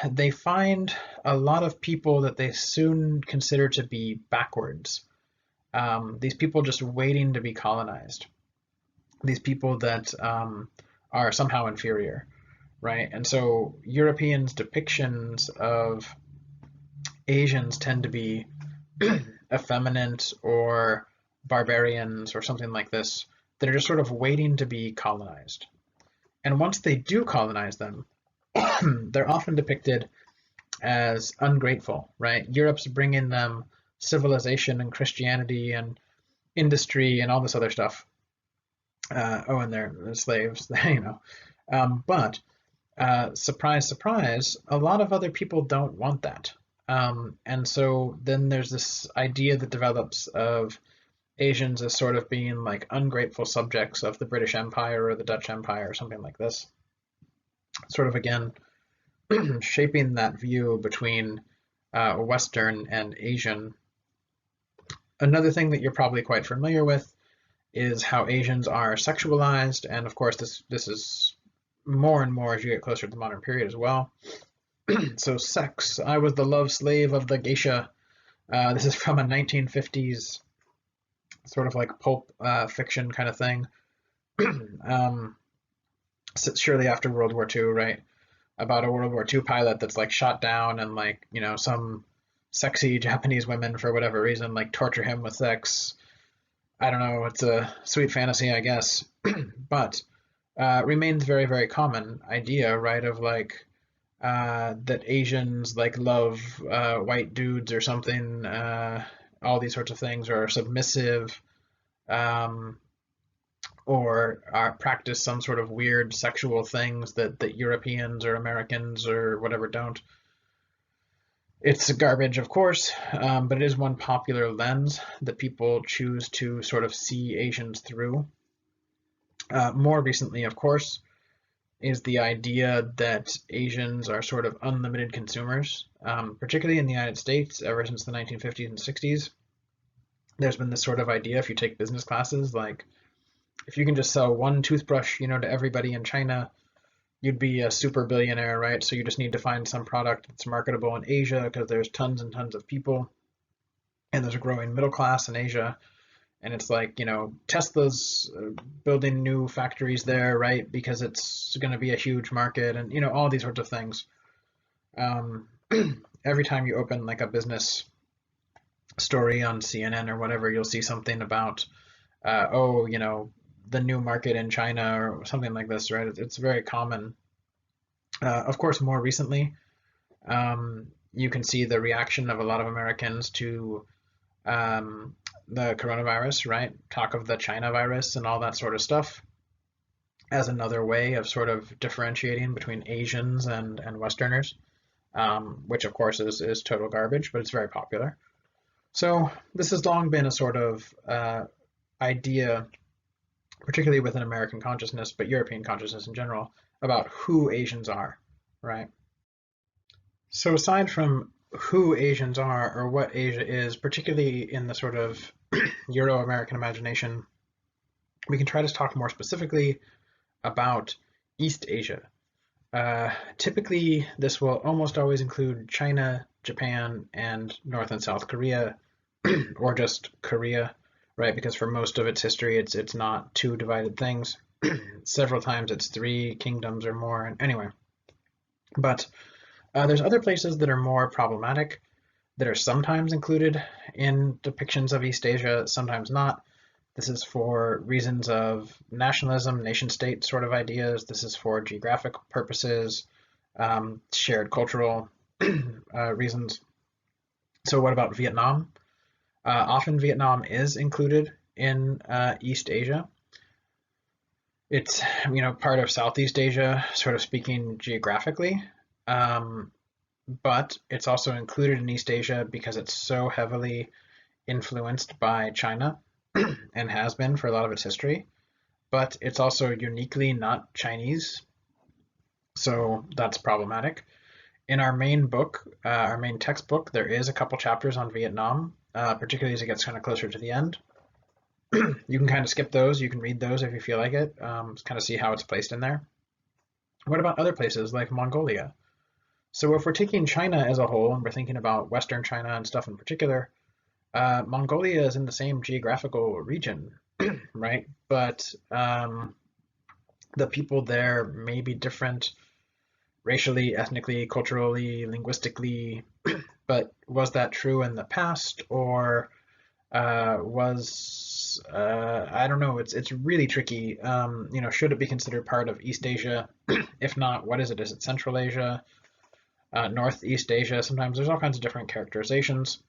A: they find a lot of people that they soon consider to be backwards. These people just waiting to be colonized. These people that are somehow inferior, right? And so Europeans' depictions of Asians tend to be effeminate or barbarians or something like this that are just sort of waiting to be colonized. And once they do colonize them, they're often depicted as ungrateful, right? Europe's bringing them civilization and Christianity and industry and all this other stuff. And they're slaves, you know. But surprise, surprise, a lot of other people don't want that. And so then there's this idea that develops of Asians as sort of being like ungrateful subjects of the British Empire or the Dutch Empire or something like this. Sort of again, shaping that view between Western and Asian. Another thing that you're probably quite familiar with is how Asians are sexualized, and of course this is more and more as you get closer to the modern period as well. So sex, I was the love slave of the geisha. This is from a 1950s sort of like pulp fiction kind of thing. Surely after World War II, right? About a World War II pilot that's like shot down and like, you know, some sexy Japanese women for whatever reason like torture him with sex. I don't know, it's a sweet fantasy, I guess. But remains very, very common idea, right? Of like that Asians like love white dudes or something, all these sorts of things, or are submissive, or practice some sort of weird sexual things that Europeans or Americans or whatever don't. It's garbage, of course, but it is one popular lens that people choose to sort of see Asians through. More recently, of course, is the idea that Asians are sort of unlimited consumers, particularly in the United States ever since the 1950s and 60s. There's been this sort of idea, if you take business classes, like if you can just sell one toothbrush, you know, to everybody in China, you'd be a super billionaire, right? So you just need to find some product that's marketable in Asia because there's tons and tons of people, and there's a growing middle class in Asia. And it's like, you know, Tesla's building new factories there, right? Because it's going to be a huge market, and, you know, all these sorts of things. Every time you open like a business story on CNN or whatever, you'll see something about, oh, you know, the new market in China or something like this, right? It's very common. Of course, more recently, you can see the reaction of a lot of Americans to the coronavirus, right? Talk of the China virus and all that sort of stuff as another way of sort of differentiating between Asians and Westerners, which of course is total garbage, but it's very popular. So this has long been a sort of idea, particularly within American consciousness, but European consciousness in general, about who Asians are, right? So aside from who Asians are or what Asia is, particularly in the sort of Euro-American imagination, we can try to talk more specifically about East Asia. Typically, this will almost always include China, Japan, and North and South Korea, or just Korea, right? Because for most of its history, it's not two divided things. Several times it's three kingdoms or more. And anyway, but there's other places that are more problematic that are sometimes included in depictions of East Asia, sometimes not. This is for reasons of nationalism, nation state sort of ideas. This is for geographic purposes, shared cultural reasons. So what about Vietnam? Often Vietnam is included in East Asia. It's, you know, part of Southeast Asia, sort of speaking geographically, but it's also included in East Asia because it's so heavily influenced by China and has been for a lot of its history, but it's also uniquely not Chinese, so that's problematic. In our main book, our main textbook, there is a couple chapters on Vietnam, particularly as it gets kind of closer to the end. You can kind of skip those. You can read those if you feel like it, kind of see how it's placed in there. What about other places like Mongolia? So if we're taking China as a whole and we're thinking about Western China and stuff in particular, Mongolia is in the same geographical region, right? But the people there may be different racially, ethnically, culturally, linguistically, but was that true in the past, or was I don't know. It's really tricky. Should it be considered part of East Asia? If not, what is it? Is it Central Asia, Northeast Asia? Sometimes there's all kinds of different characterizations.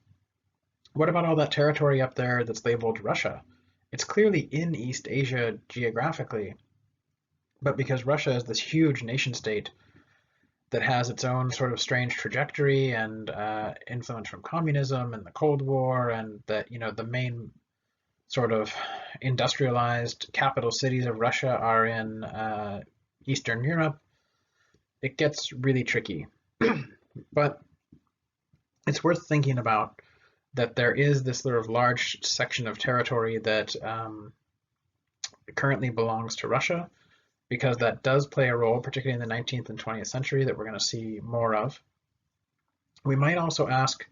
A: What about all that territory up there that's labeled Russia? It's clearly in East Asia geographically, but because Russia is this huge nation state that has its own sort of strange trajectory and influence from communism and the Cold War, and that the main sort of industrialized capital cities of Russia are in Eastern Europe, it gets really tricky. But it's worth thinking about that there is this sort of large section of territory that currently belongs to Russia, because that does play a role, particularly in the 19th and 20th century, that we're going to see more of. We might also ask,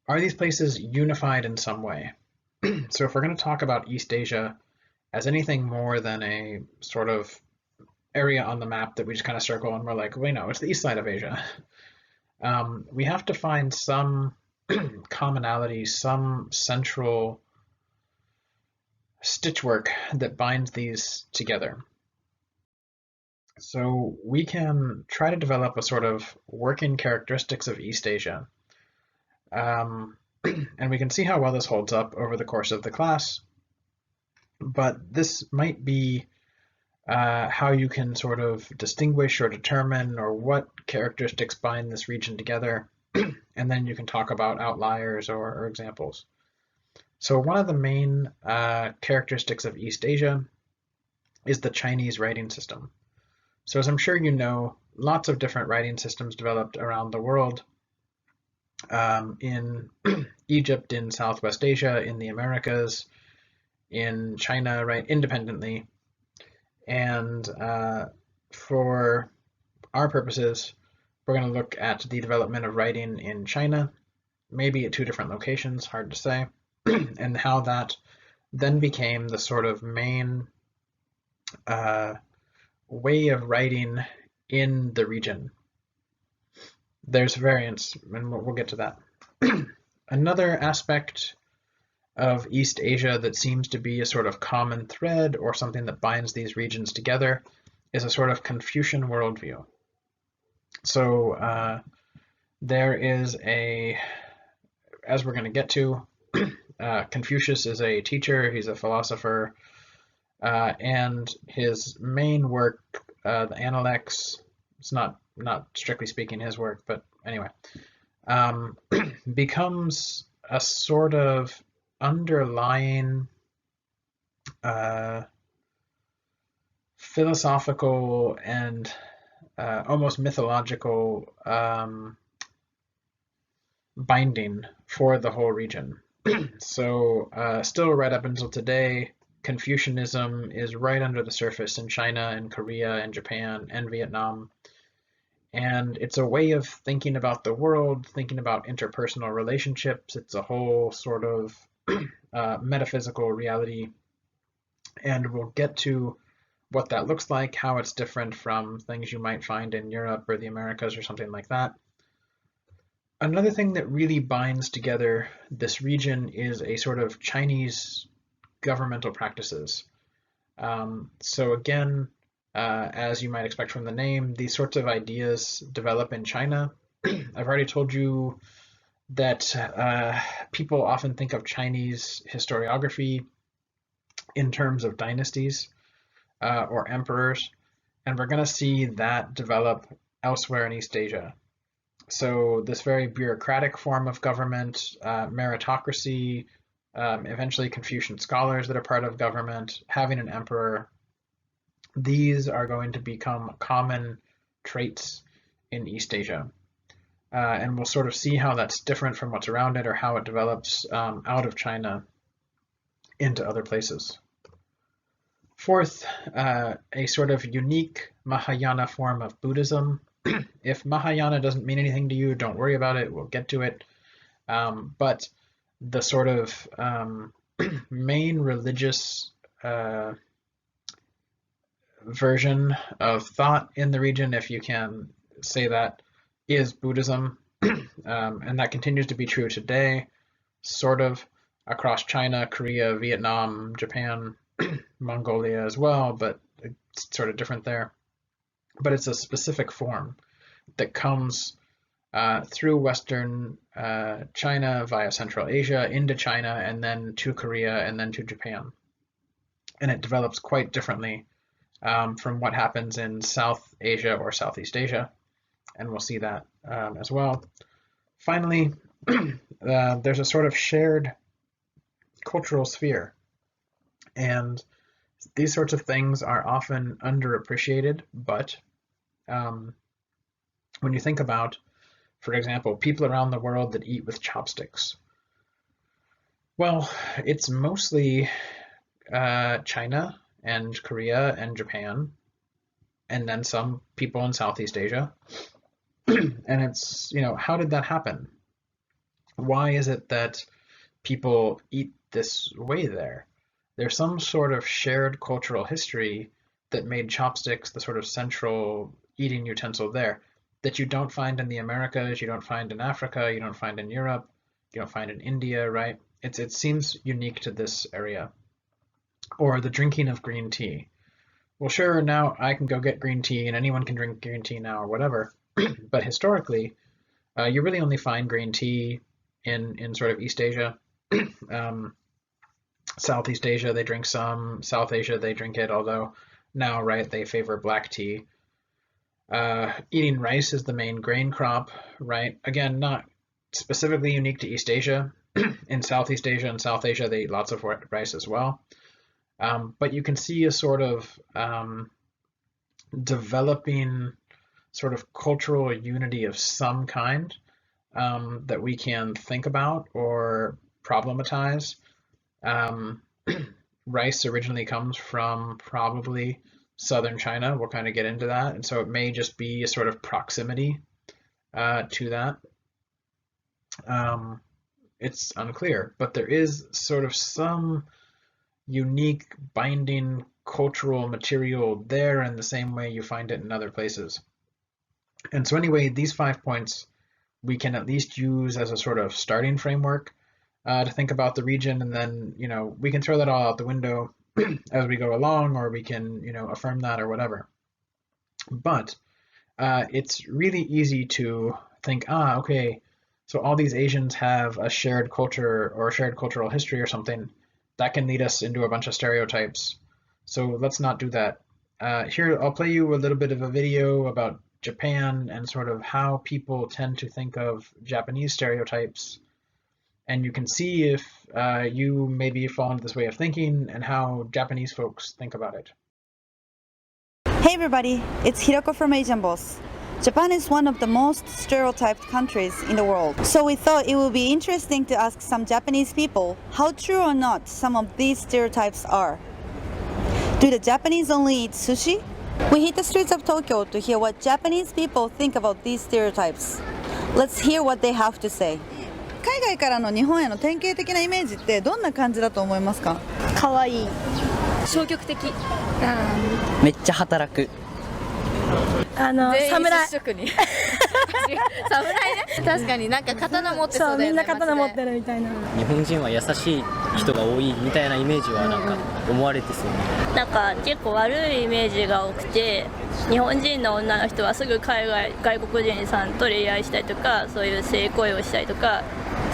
A: are these places unified in some way? So if we're going to talk about East Asia as anything more than a sort of area on the map that we just kind of circle and we're like, wait, no, it's the east side of Asia. We have to find some commonality, some central stitchwork that binds these together. So we can try to develop a sort of working characteristics of East Asia. And we can see how well this holds up over the course of the class. But this might be how you can sort of distinguish or determine or what characteristics bind this region together. And then you can talk about outliers or examples. So one of the main characteristics of East Asia is the Chinese writing system. So as I'm sure you know, lots of different writing systems developed around the world, in Egypt, in Southwest Asia, in the Americas, in China, right, independently. And for our purposes, we're going to look at the development of writing in China, maybe at two different locations, hard to say, and how that then became the sort of main way of writing in the region. There's variance, and we'll get to that. Another aspect of East Asia that seems to be a sort of common thread or something that binds these regions together is a sort of Confucian worldview. So there is as we're going to get to, Confucius is a teacher, he's a philosopher, and his main work, the Analects, it's not strictly speaking his work, but anyway, becomes a sort of underlying philosophical and almost mythological binding for the whole region. So still right up until today, Confucianism is right under the surface in China and Korea and Japan and Vietnam. And it's a way of thinking about the world, thinking about interpersonal relationships. It's a whole sort of metaphysical reality. And we'll get to what that looks like, how it's different from things you might find in Europe or the Americas or something like that. Another thing that really binds together this region is a sort of Chinese governmental practices. So again, as you might expect from the name, these sorts of ideas develop in China. I've already told you that people often think of Chinese historiography in terms of dynasties or emperors, and we're going to see that develop elsewhere in East Asia. So this very bureaucratic form of government, meritocracy, eventually Confucian scholars that are part of government, having an emperor, these are going to become common traits in East Asia. and we'll sort of see how that's different from what's around it or how it develops out of China into other places. Fourth, a sort of unique Mahayana form of Buddhism. If Mahayana doesn't mean anything to you, don't worry about it, we'll get to it. But the sort of main religious version of thought in the region, if you can say that, is Buddhism. And that continues to be true today, sort of, across China, Korea, Vietnam, Japan, Mongolia as well, but it's sort of different there. But it's a specific form that comes through Western China via Central Asia into China and then to Korea and then to Japan. And it develops quite differently from what happens in South Asia or Southeast Asia. And we'll see that as well. Finally, there's a sort of shared cultural sphere. And these sorts of things are often underappreciated, but when you think about, for example, people around the world that eat with chopsticks, well, it's mostly China and Korea and Japan, and then some people in Southeast Asia. And it's, how did that happen? Why is it that people eat this way there? There's some sort of shared cultural history that made chopsticks the sort of central eating utensil there that you don't find in the Americas, you don't find in Africa, you don't find in Europe, you don't find in India, right? It seems unique to this area. Or the drinking of green tea. Well, sure, now I can go get green tea and anyone can drink green tea now or whatever. But historically, you really only find green tea in sort of East Asia. Southeast Asia, they drink some. South Asia, they drink it, although now, right, they favor black tea. Eating rice is the main grain crop, right? Again, not specifically unique to East Asia. In Southeast Asia and South Asia, they eat lots of rice as well. But you can see a sort of developing sort of cultural unity of some kind that we can think about or problematize. Rice originally comes from probably southern China. We'll kind of get into that. And so it may just be a sort of proximity to that. It's unclear, but there is sort of some unique binding cultural material there in the same way you find it in other places. And so anyway, these 5 points we can at least use as a sort of starting framework to think about the region, and then, we can throw that all out the window as we go along, or we can, affirm that or whatever. But it's really easy to think, okay, so all these Asians have a shared culture or a shared cultural history or something. That can lead us into a bunch of stereotypes. So let's not do that. Here, I'll play you a little bit of a video about Japan and sort of how people tend to think of Japanese stereotypes. And you can see if you maybe fall into this way of thinking and how Japanese folks think about it.
B: Hey everybody, it's Hiroko from Asian Boss. Japan is one of the most stereotyped countries in the world. So we thought it would be interesting to ask some Japanese people how true or not some of these stereotypes are. Do the Japanese only eat sushi? We hit the streets of Tokyo to hear what Japanese people think about these stereotypes. Let's hear what they have to say. 海外からの日本への典型的なイメージってどんな感じだと思いますか？
C: 可愛い、消極的、
D: めっちゃ働く、
C: 侍職人侍ね、確かになんか刀持ってそうだよね。みんな刀持ってるみたいな。
D: 日本人は優しい人が多いみたいなイメージはなんか思われてそう。
E: なんか結構悪いイメージが多くて、日本人の女の人はすぐ外国人さんと恋愛したりとか、そういう性行為をしたりとか、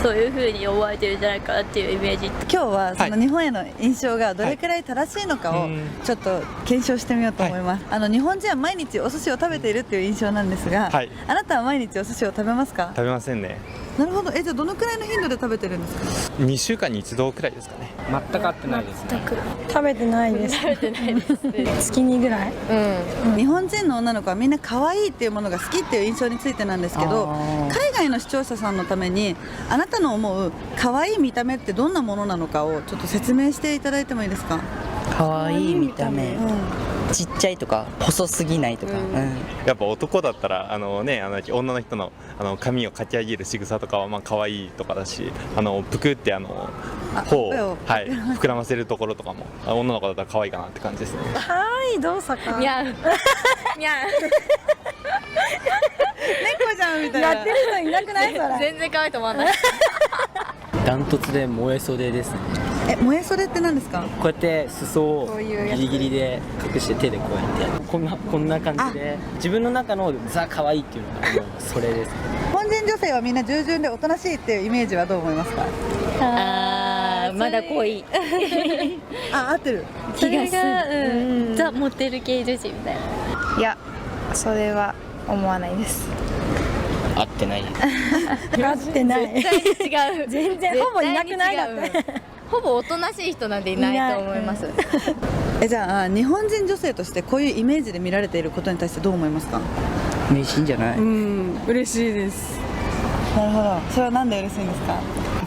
E: そういう風に思われてるんじゃないかなっていうイメージ。
B: 今日はその日本への印象がどれくらい正しいのかをちょっと検証してみようと思います。日本人は毎日お寿司を食べているっていう印象なんですが、あなたは毎日お寿司を食べますか？
F: 食べませんね。
B: なるほど。じゃあどのくらいの頻度で食べてるんですか
F: ？2週間に1度くらいですかね。
D: 全く合ってないですね。
G: 食べてないです。
E: 食べてないです。
G: 月にぐらい。
B: 日本人の女の子はみんな可愛いっていうものが好きっていう印象についてなんですけど、海外の視聴者さんのためにあなたの思う可愛い見た目ってどんなものなのかをちょっと説明していただいてもいいですか？
H: 可愛い見た目、ちっちゃいとか細すぎないとか、
F: やっぱ男だったら女の人の髪をかき上げる仕草とかはまあ可愛いとかだし、ぷくって頬を膨らませるところとかも女の子だったら可愛いかなって感じですね。
G: 可愛い動作か。
E: にゃんにゃん
B: 猫じゃんみたいな。
G: やってる人いなくないそれ。
E: 全然可愛いと思わない。
D: ダントツで燃え袖ですね。
B: 燃え袖って何ですか？
D: こうやって裾をギリギリで隠して手でこうやってこんな感じで自分の中のザ可愛いっていうのがもうそれです。
B: 日本人女性はみんな従順でおとなしいっていうイメージはどう思いますか？
E: まだ濃い
B: 合ってる
E: 気がする。ザモテる系女子みたいな。
I: いや、それは思わないです。
D: 合ってない。
G: 合ってない。
E: 絶対に違う。
G: 全然ほぼいなくないだって。
E: ほぼおとなしい人なんていないと思います。
B: じゃあ日本人女性としてこういうイメージで見られていることに対してどう思いますか？
H: 嬉しいんじゃない？
J: 嬉しいです。
B: なるほど。それはなんで嬉しいんですか？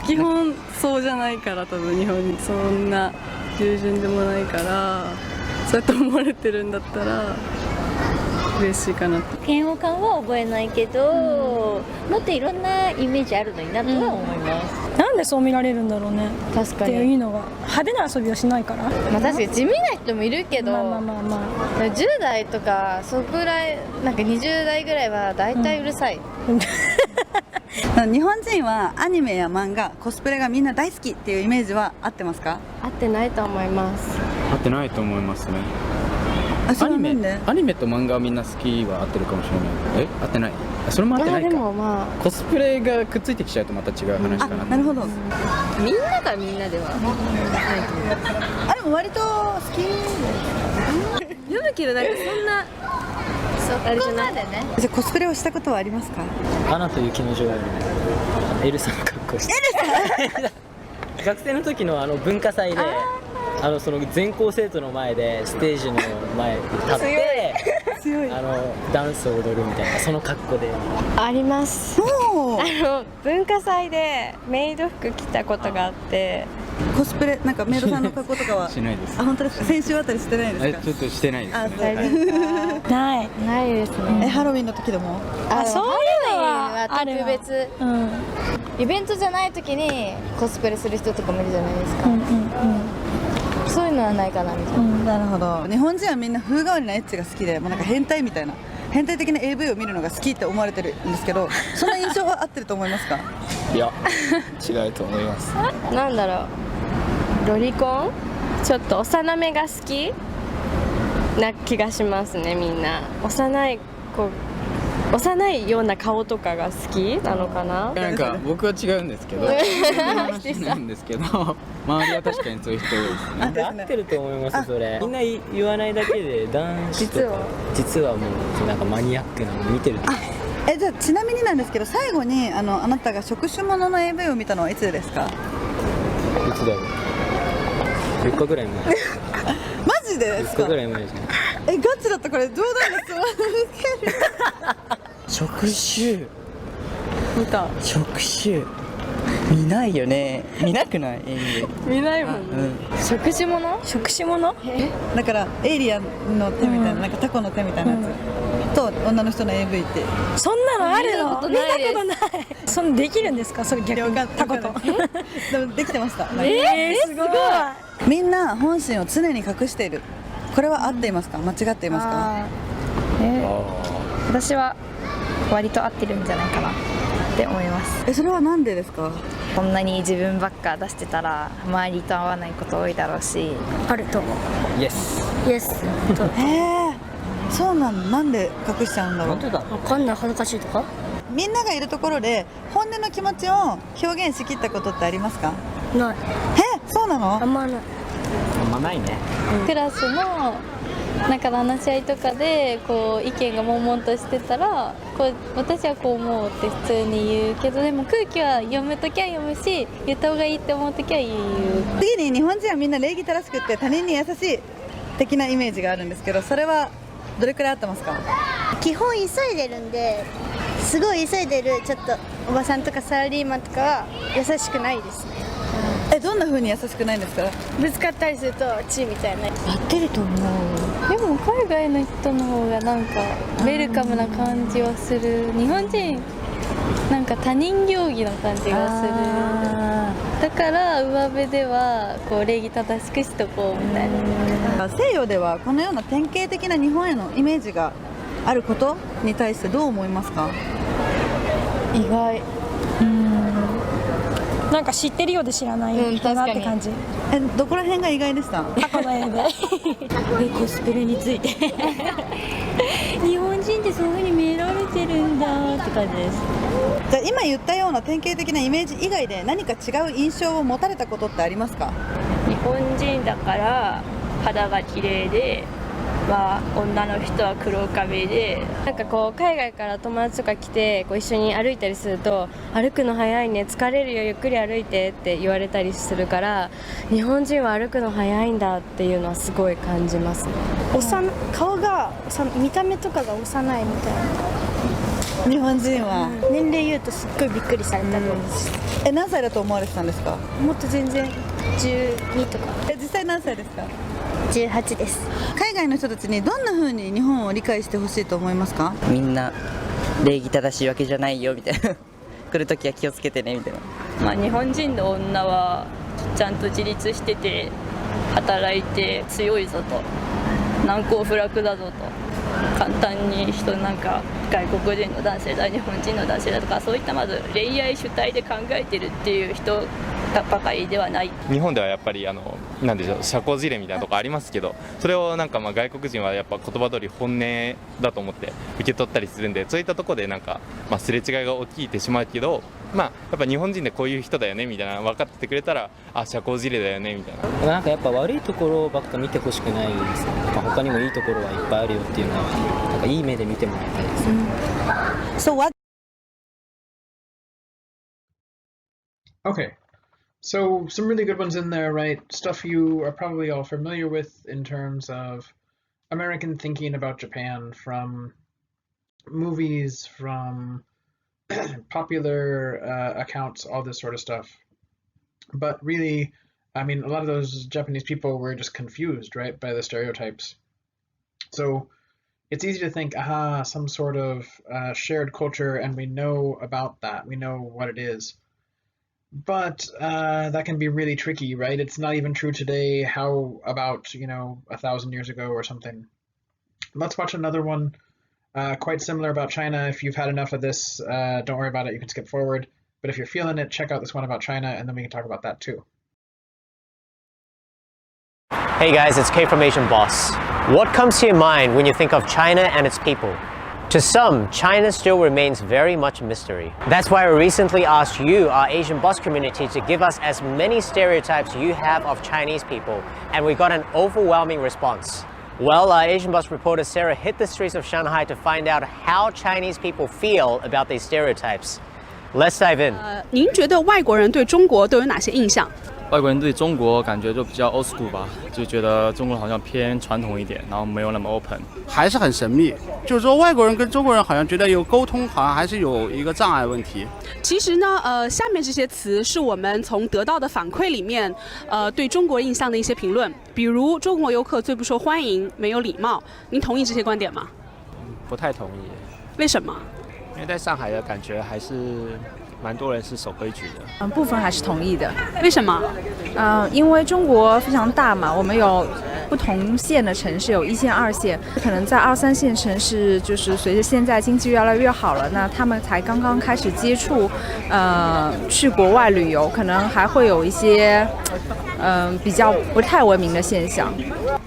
J: 基本そうじゃないから、多分日本にそんな従順でもないから、そうやって思われてるんだったら嬉しいかなって。
E: 嫌悪感は覚えないけど、もっといろんなイメージあるのになとは思います。
G: なんでそう見られるんだろうね。
E: 確か
G: っていう
E: に。
G: のが派手な遊びをしないから。
E: まあ確かに地味な人もいるけど、
G: まあ
E: 10代とかそこぐらい、なんか20代ぐらいはだいたいうるさい。
B: 日本人はアニメや漫画、コスプレがみんな大好きっていうイメージは合ってますか？
E: 合ってないと思います。
K: 合ってないと思いますね。
B: それはなんで？
K: アニメと漫画はみんな好きは合ってるかもしれない。合ってない？それも合ってないか。
E: でもまあ
K: コスプレがくっついてきちゃうとまた違う話かな。
B: なるほど。
E: みんながみんなではないと思います。
B: でも割と好き。
E: 読むけどなんかそんなあれじゃないでね。
B: じゃあコスプレをしたことはありますか？
D: アナと雪の女王のエルサの格好して。学生の時の文化祭でその全校生徒の前でステージの前に立って
B: 強い
D: ダンスを踊るみたいな、その格好で。
I: あります。文化祭でメイド服着たことがあって。
B: コスプレなんかメイドさんの格好とかは
K: しないです。
B: 本当ですか？先週あたりしてないですか？
K: ちょっとしてないですね。
G: ない
I: ですね。
B: ハロウィンの時でも？
I: そういうのは
E: 特別、イベントじゃない時にコスプレする人とかもいるじゃないですか。そういうのはないかなみたいな。
B: なるほど。日本人はみんな風変わりなエッチが好きで、もうなんか変態みたいな変態的な AV を見るのが好きって思われてるんですけど、その印象は合ってると思いますか？
K: いや、違うと思います。
I: なんだろう、ロリコンちょっと幼めが好きな気がしますね。みんな幼いような顔とかが好きなのかな。
K: なんか僕は違うんですけど、話なんですけど、周りは確かにそういう人多いですね。
D: 合ってると思います。それみんな言わないだけで男子とか実はもうなんかマニアックなの見てると。
B: じゃあちなみになんですけど、最後にあなたが触手物の AV を見たのはいつですか？
D: いつだろう。4日ぐらい前。
B: マジでですか？4
D: 日ぐらい前じゃない。
B: ガチだった。これ冗談ですよ。
H: 触手
J: 見た。
H: 触手見ないよね。見なくない？
J: 見ないもんね。
I: 触手物？
G: 触手物？
B: だからエイリアンの手みたいな、なんかタコの手みたいなやつと女の人の AV って
G: そんなのあるの？
E: 見たことないです。
G: 見たことない。そんできるんですか？それ逆にタコと。
B: でもできてました。
G: すごい。
B: みんな本心を常に隠している。これは合っていますか？間違っていますか？
I: 私は割と合ってるんじゃないかなって思います。
B: それはなんでですか？
I: こんなに自分ばっか出してたら周りと合わないこと多いだろうし。
G: あると思う。
K: イエス。
G: イエス。
B: そうなの？なんで隠しちゃうんだろう？
G: わかんない。恥ずかしいとか？
B: みんながいるところで本音の気持ちを表現しきったことってありますか？
I: ない。
B: そうなの？
I: あんまない。
D: あんまないね。
E: クラスのなんか話し合いとかでこう意見が悶々としてたらこう私はこう思うって普通に言うけど、でも空気は読むときは読むし言った方がいいって思うときは言う。
B: 次に日本人はみんな礼儀正しくって他人に優しい的なイメージがあるんですけど、それはどれくらい合ってますか？
L: 基本急いでるんで、すごい急いでるちょっとおばさんとかサラリーマンとかは優しくないですね。
B: どんな風に優しくないんですか？
L: ぶつかったりするとチーみたいな。
E: 合ってると思う。でも海外の人の方がなんかウェルカムな感じはする。日本人なんか他人行儀な感じがする。だから上辺ではこう礼儀正しくしとこうみたいな。
B: 西洋ではこのような典型的な日本へのイメージがあることに対してどう思いますか？
E: 意外。
G: なんか知ってるようで知らない人なって感じ。
B: どこら辺が意外でした？
G: 過去の絵で
B: コスプレについて
E: 日本人ってそういう風に見えられてるんだって感じです。
B: じゃあ今言ったような典型的なイメージ以外で何か違う印象を持たれたことってありますか？
M: 日本人だから肌が綺麗で、女の人は黒髪で、
I: なんかこう海外から友達とか来てこう一緒に歩いたりすると、歩くの早いね、疲れるよ、ゆっくり歩いてって言われたりするから、日本人は歩くの早いんだっていうのはすごい感じますね。
L: 顔が見た目とかが幼いみたいな。
B: 日本人は、
L: 年齢言うとすっごいびっくりされたと思います。
B: 何歳だと思われてたんですか？
L: もっと全然12とか。
B: 実際何歳ですか
L: ？18です。
B: 海外の人たちにどんな風に日本を理解してほしいと思いますか？
H: みんな礼儀正しいわけじゃないよみたいな来るときは気をつけてねみたいな。
M: 日本人の女はちゃんと自立してて働いて強いぞと、難攻不落だぞと、簡単に人なんか外国人の男性だ、日本人の男性だとか、そういったまず恋愛主体で考えてるっていう人ばかりではない。
F: 日本ではやっぱりなんでしょう、社交辞令みたいなとこありますけど、それをなんか外国人はやっぱ言葉通り本音だと思って受け取ったりするんで、そういったところでなんかすれ違いが起きてしまうけど、やっぱ日本人でこういう人だよねみたいな分かってくれたら、社交辞令だよねみたいな。
D: なんかやっぱ悪いところばっか見てほしくないですね。他にもいいところはいっぱいあるよっていうのは、なんかいい目で見てもらいたいですね。
B: So what?
A: Okay. So some really good ones in there, right? Stuff you are probably all familiar with in terms of American thinking about Japan from movies, from popular accounts, all this sort of stuff. But really, I mean, a lot of those Japanese people were just confused, right, by the stereotypes. So it's easy to think, some sort of shared culture, and we know about that. We know what it is. But that can be really tricky, right? It's not even true today. How about, 1,000 years ago or something? Let's watch another one quite similar about China. If you've had enough of this, don't worry about it. You can skip forward. But if you're feeling it, check out this one about China, and then we can talk about that too.
N: Hey guys, it's Kay from Asian Boss. What comes to your mind when you think of China and its people? To some, China still remains very much a mystery. That's why we recently asked you, our Asian Boss community, to give us as many stereotypes you have of Chinese people, and we got an overwhelming response. Well, our Asian Boss reporter Sarah hit the streets of Shanghai to find out how Chinese people feel about these stereotypes. Let's dive in.
O: 您觉得外国人对中国都有哪些印象？
K: 外国人对中国感觉就比较 old school 吧，就觉得中国好像偏传统一点，然后没有那么 open，
P: 还是很神秘。就是说外国人跟中国人好像觉得有沟通，好像还是有一个障碍问题。
O: 其实呢，下面这些词是我们从得到的反馈里面，对中国印象的一些评论，比如中国游客最不受欢迎，没有礼貌。您同意这些观点吗？
Q: 不太同意。
O: 为什么？
Q: 因为在上海的感觉还是蛮多人是守规矩的。
R: 部分还是同意的。
O: 为什么？
R: 因为中国非常大嘛，我们有不同线的城市，有1线、2线，可能在2、3线城市，就是随着现在经济越来越好了，那他们才刚刚开始接触，去国外旅游，可能还会有一些，比较不太文明的现象。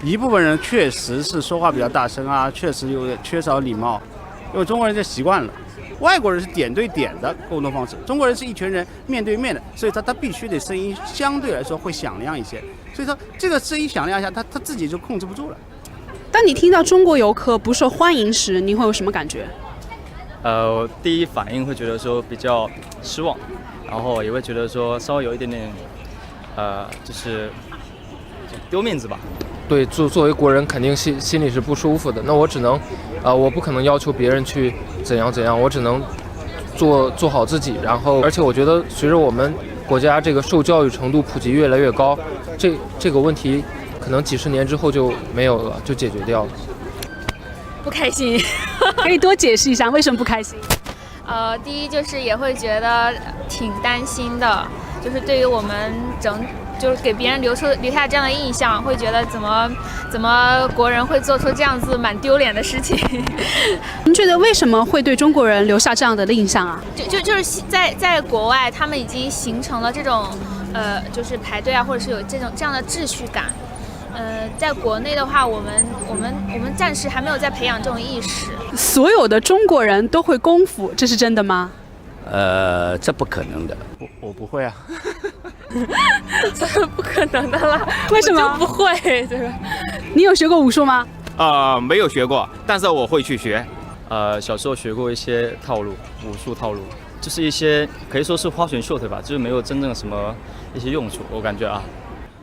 P: 一部分人确实是说话比较大声啊，确实有点缺少礼貌，因为中国人就习惯了。外国人是点对点的沟通方式，中国人是一群人面对面的，所以他必须得声音相对来说会响亮一些。所以说这个声音响亮一下，他自己就控制不住了。
O: 当你听到中国游客不受欢迎时，你会有什么感觉？
S: 第一反应会觉得说比较失望，然后也会觉得说稍微有一点点，就是丢面子吧。
T: 对，作为国人肯定心里是不舒服的。那我只能，我不可能要求别人去怎样，我只能做好自己。然后，而且我觉得随着我们国家这个受教育程度普及越来越高，这个问题可能几十年之后就没有了，就解决掉了。
E: 不开心。
O: 可以多解释一下为什么不开心？
U: 第一就是也会觉得挺担心的，就是对于我们就是给别人留下这样的印象，会觉得怎么国人会做出这样子蛮丢脸的事情。
O: 您觉得为什么会对中国人留下这样的印象啊？
U: 就是在国外，他们已经形成了这种就是排队啊，或者是有这样的秩序感。在国内的话，我们暂时还没有在培养这种意识。
O: 所有的中国人都会功夫，这是真的吗？
V: 这不可能的。
Q: 我不会啊。
E: 这不可能的啦。
O: 为什么？
E: 我就不会这个。
O: 你有学过武术吗？
S: 没有学过，但是我会去学。小时候学过一些套路，武术套路，就是一些可以说是花拳绣腿吧，就是没有真正什么一些用处，我感觉啊。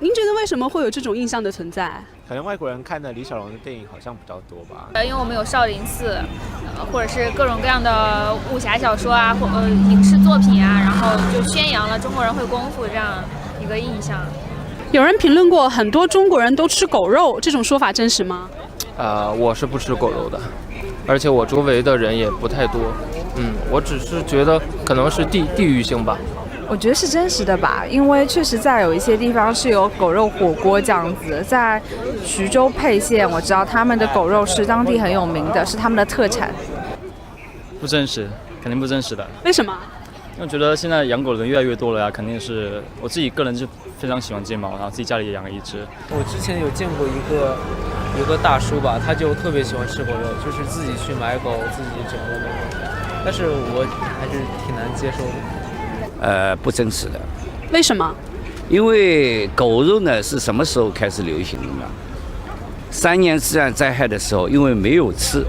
O: 您觉得为什么会有这种印象的存在？
Q: 可能外国人看的李小龙的电影好像比较多吧。
U: 因为我们有少林寺，或者是各种各样的武侠小说啊，或影视作品啊，然后就宣扬了中国人会功夫这样一个印象。
O: 有人评论过很多中国人都吃狗肉，这种说法真实吗？
T: 我是不吃狗肉的，而且我周围的人也不太多。我只是觉得可能是地域性吧。
R: 我觉得是真实的吧，因为确实在有一些地方是有狗肉火锅这样子，在徐州沛县，我知道他们的狗肉是当地很有名的，是他们的特产。
S: 不真实，肯定不真实的。
O: 为什么？
S: 因为我觉得现在养狗的人越来越多了呀，肯定是我自己个人就非常喜欢金毛，然后自己家里也养了一只。
D: 我之前有见过一个大叔吧，他就特别喜欢吃狗肉，就是自己去买狗自己整的那种，但是我还是挺难接受的。
V: 不真实的。
O: 为什么？
V: 因为狗肉呢是什么时候开始流行的呢？3年自然灾害的时候，因为没有吃，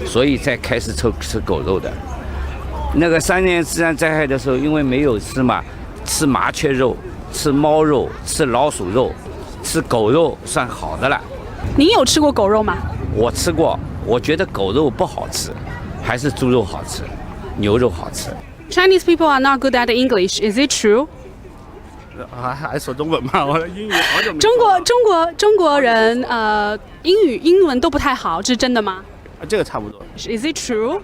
V: 所以才开始吃狗肉的。那个3年自然灾害的时候，因为没有吃嘛，吃麻雀肉、吃猫肉、吃老鼠肉、吃狗肉算好的了。
O: 您有吃过狗肉吗？
V: 我吃过，我觉得狗肉不好吃，还是猪肉好吃，牛肉好吃。
O: Chinese people are not good at English. Is it true?
P: 还说中文吗？我的英语好久没。
O: 中国人英文都不太好，这是真的吗？
P: 这个差不多。
O: Is it true?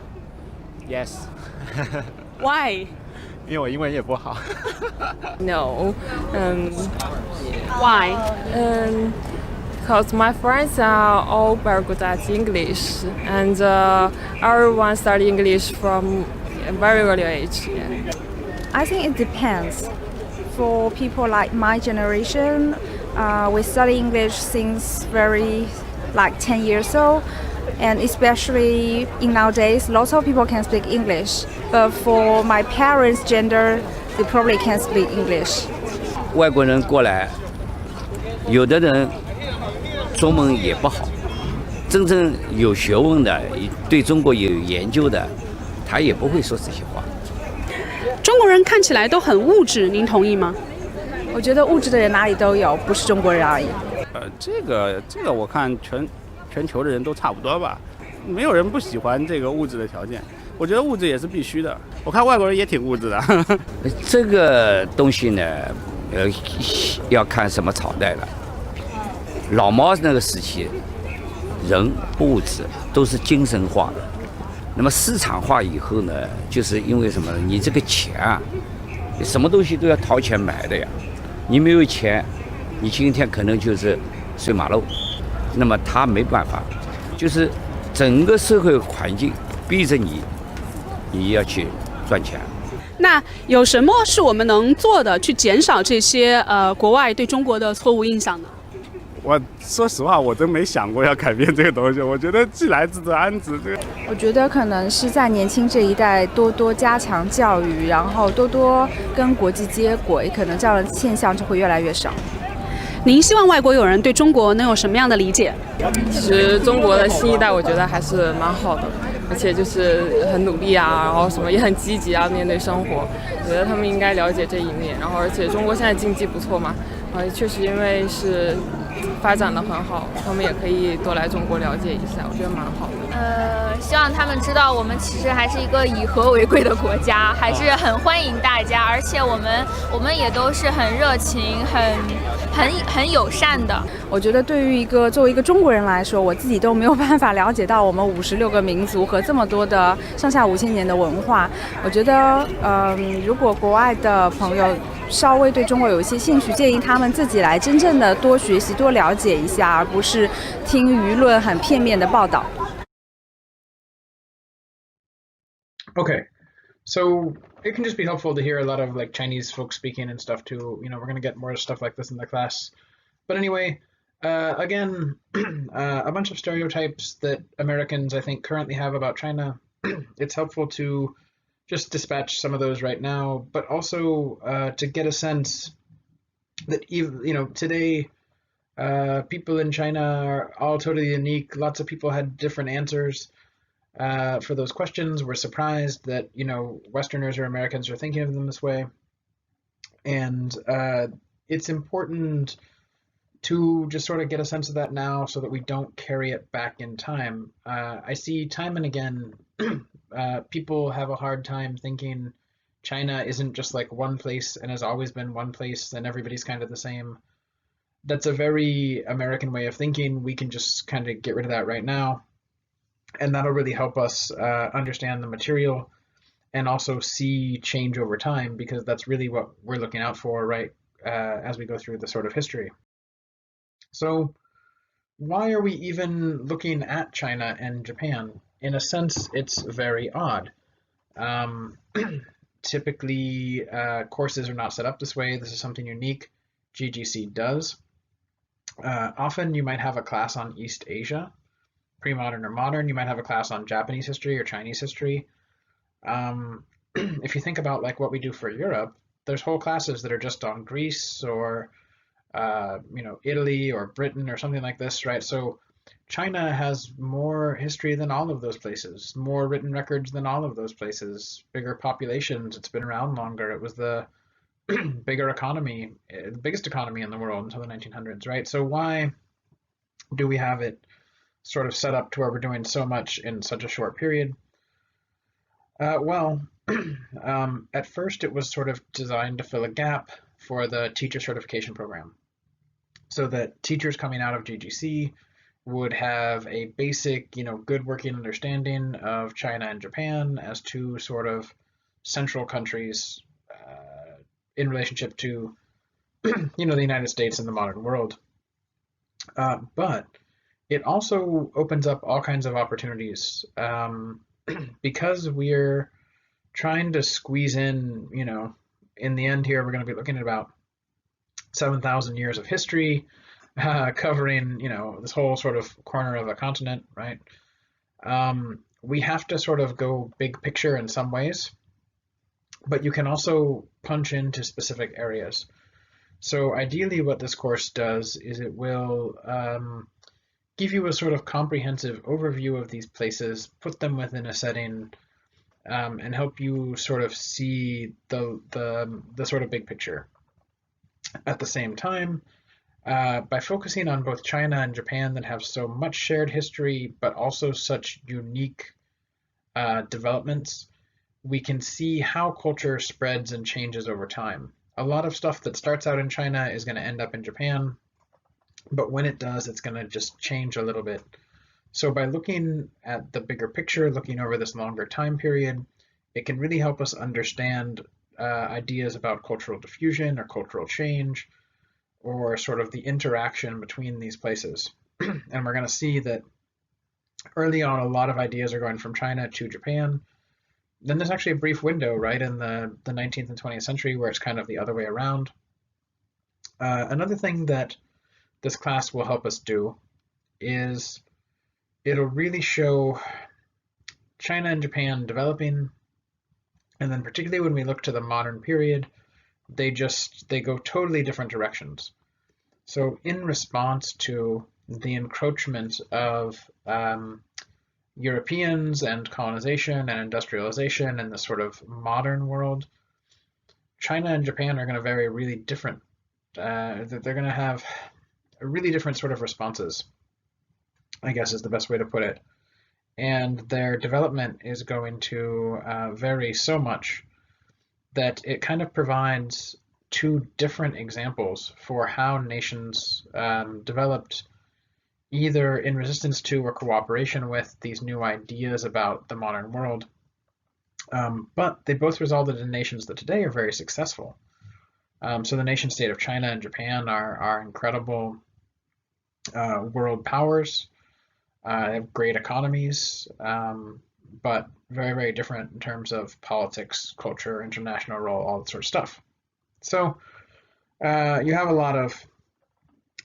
Q: Yes.
O: Why?
Q: 因为我英文也不好。
E: No.
O: Why?
E: Because my friends are all very good at English, and everyone study English from a very early age. Yeah.
R: I think it depends. For people like my generation, we study English since very 10 years old, and especially in nowadays, lots of people can speak English. But for my parents' gender, they probably can't speak English.
V: 外国人过来，有的人中文也不好，真正有学问的、对中国有研究的，他也不会说这些话。
O: 中国人看起来都很物质，您同意吗？
R: 我觉得物质的人哪里都有，不是中国人而已。
P: 这个我看全球的人都差不多吧，没有人不喜欢这个物质的条件。我觉得物质也是必须的。我看外国人也挺物质的。
V: 这个东西呢，要看什么朝代了。老毛那个时期，人不物质，都是精神化的。那么市场化以后呢，就是因为什么？你这个钱啊，什么东西都要掏钱买的呀。你没有钱，你今天可能就是睡马路。那么他没办法，就是整个社会环境逼着你要去赚钱。
O: 那有什么是我们能做的，去减少这些国外对中国的错误印象呢？
P: 我说实话，我真没想过要改变这个东西。我觉得既来之则安之。这个，
R: 我觉得可能是在年轻这一代多多加强教育，然后多多跟国际接轨，可能这样的现象就会越来越少。
O: 您希望外国友人对中国能有什么样的理解？
C: 其实中国的新一代，我觉得还是蛮好的，而且就是很努力啊，然后什么也很积极啊，面对生活。我觉得他们应该了解这一面。然后，而且中国现在经济不错嘛，确实因为是发展的很好，他们也可以多来中国了解一下，我觉得蛮好的。
U: 希望他们知道我们其实还是一个以和为贵的国家，还是很欢迎大家，而且我们也都是很热情、很友善的。
R: 我觉得对于作为一个中国人来说，我自己都没有办法了解到我们56个民族和这么多的上下5000年的文化。我觉得，如果国外的朋友稍微对中国有一些兴趣，建议他们自己来真正的多学习、多了解一下，而不是听舆论很片面的报道。
A: Okay, so it can just be helpful to hear a lot of like Chinese folks speaking and stuff too. You know, we're going to get more stuff like this in the class. But anyway, again, a bunch of stereotypes that Americans, I think, currently have about China. It's helpful to just dispatch some of those right now, but also to get a sense that, today, people in China are all totally unique. Lots of people had different answers. For those questions. We're surprised that, Westerners or Americans are thinking of them this way. And it's important to just sort of get a sense of that now so that we don't carry it back in time. I see time and again, people have a hard time thinking China isn't just like one place and has always been one place and everybody's kind of the same. That's a very American way of thinking. We can just kind of get rid of that right now. And that'll really help us understand the material and also see change over time, because that's really what we're looking out for, right, as we go through the sort of history. So why are we even looking at China and Japan? In a sense, it's very odd. Typically, courses are not set up this way. This is something unique. GGC does. Often you might have a class on East Asia, pre-modern or modern. You might have a class on Japanese history or Chinese history. If you think about like what we do for Europe, there's whole classes that are just on Greece or Italy or Britain or something like this, right? So China has more history than all of those places, more written records than all of those places, bigger populations. It's been around longer. It was the bigger economy, the biggest economy in the world until the 1900s, right? So why do we have it sort of set up to where we're doing so much in such a short period? At first it was sort of designed to fill a gap for the teacher certification program, so that teachers coming out of GGC would have a basic, good working understanding of China and Japan as two sort of central countries in relationship to, the United States and the modern world. But it also opens up all kinds of opportunities because we're trying to squeeze in, in the end here, we're going to be looking at about 7,000 years of history, covering, this whole sort of corner of a continent, right? We have to sort of go big picture in some ways, but you can also punch into specific areas. So ideally what this course does is it will give you a sort of comprehensive overview of these places, put them within a setting, and help you sort of see the sort of big picture. At the same time, by focusing on both China and Japan that have so much shared history, but also such unique developments, we can see how culture spreads and changes over time. A lot of stuff that starts out in China is going to end up in Japan, but when it does, it's going to just change a little bit. So by looking at the bigger picture, looking over this longer time period, it can really help us understand ideas about cultural diffusion or cultural change, or sort of the interaction between these places. And we're going to see that early on, a lot of ideas are going from China to Japan. Then there's actually a brief window, right, in the 19th and 20th century where it's kind of the other way around. Another thing that this class will help us do is it'll really show China and Japan developing, and then particularly when we look to the modern period, they go totally different directions. So in response to the encroachment of Europeans and colonization and industrialization in the sort of modern world, China and Japan are going to vary really different. They're going to have really different sort of responses, I guess is the best way to put it. And their development is going to vary so much that it kind of provides two different examples for how nations developed either in resistance to or cooperation with these new ideas about the modern world. But they both resulted in nations that today are very successful. So the nation state of China and Japan are incredible world powers. They have great economies, but very, very different in terms of politics, culture, international role, all that sort of stuff. So you have a lot of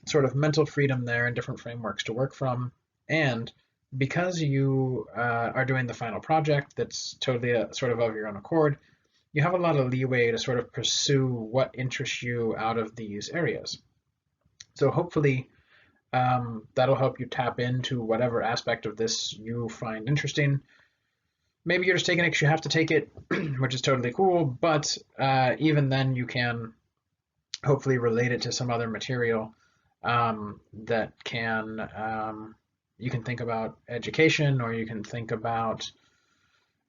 A: sort of mental freedom there and different frameworks to work from. And because you are doing the final project that's totally sort of your own accord, you have a lot of leeway to sort of pursue what interests you out of these areas. So hopefully that'll help you tap into whatever aspect of this you find interesting. Maybe you're just taking it because you have to take it, which is totally cool, but even then you can hopefully relate it to some other material that can, you can think about education, or you can think about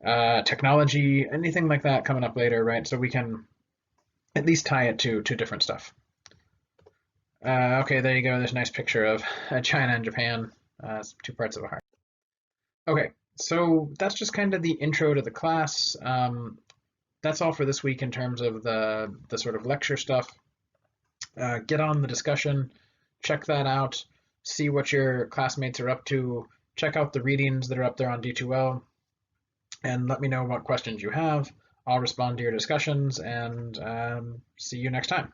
A: technology, anything like that coming up later, right? So we can at least tie it to different stuff. Okay, there you go. There's a nice picture of China and Japan. It's 2 parts of a heart. Okay, so that's just kind of the intro to the class. That's all for this week in terms of the sort of lecture stuff. Get on the discussion, check that out, see what your classmates are up to, check out the readings that are up there on D2L, and let me know what questions you have. I'll respond to your discussions, and see you next time.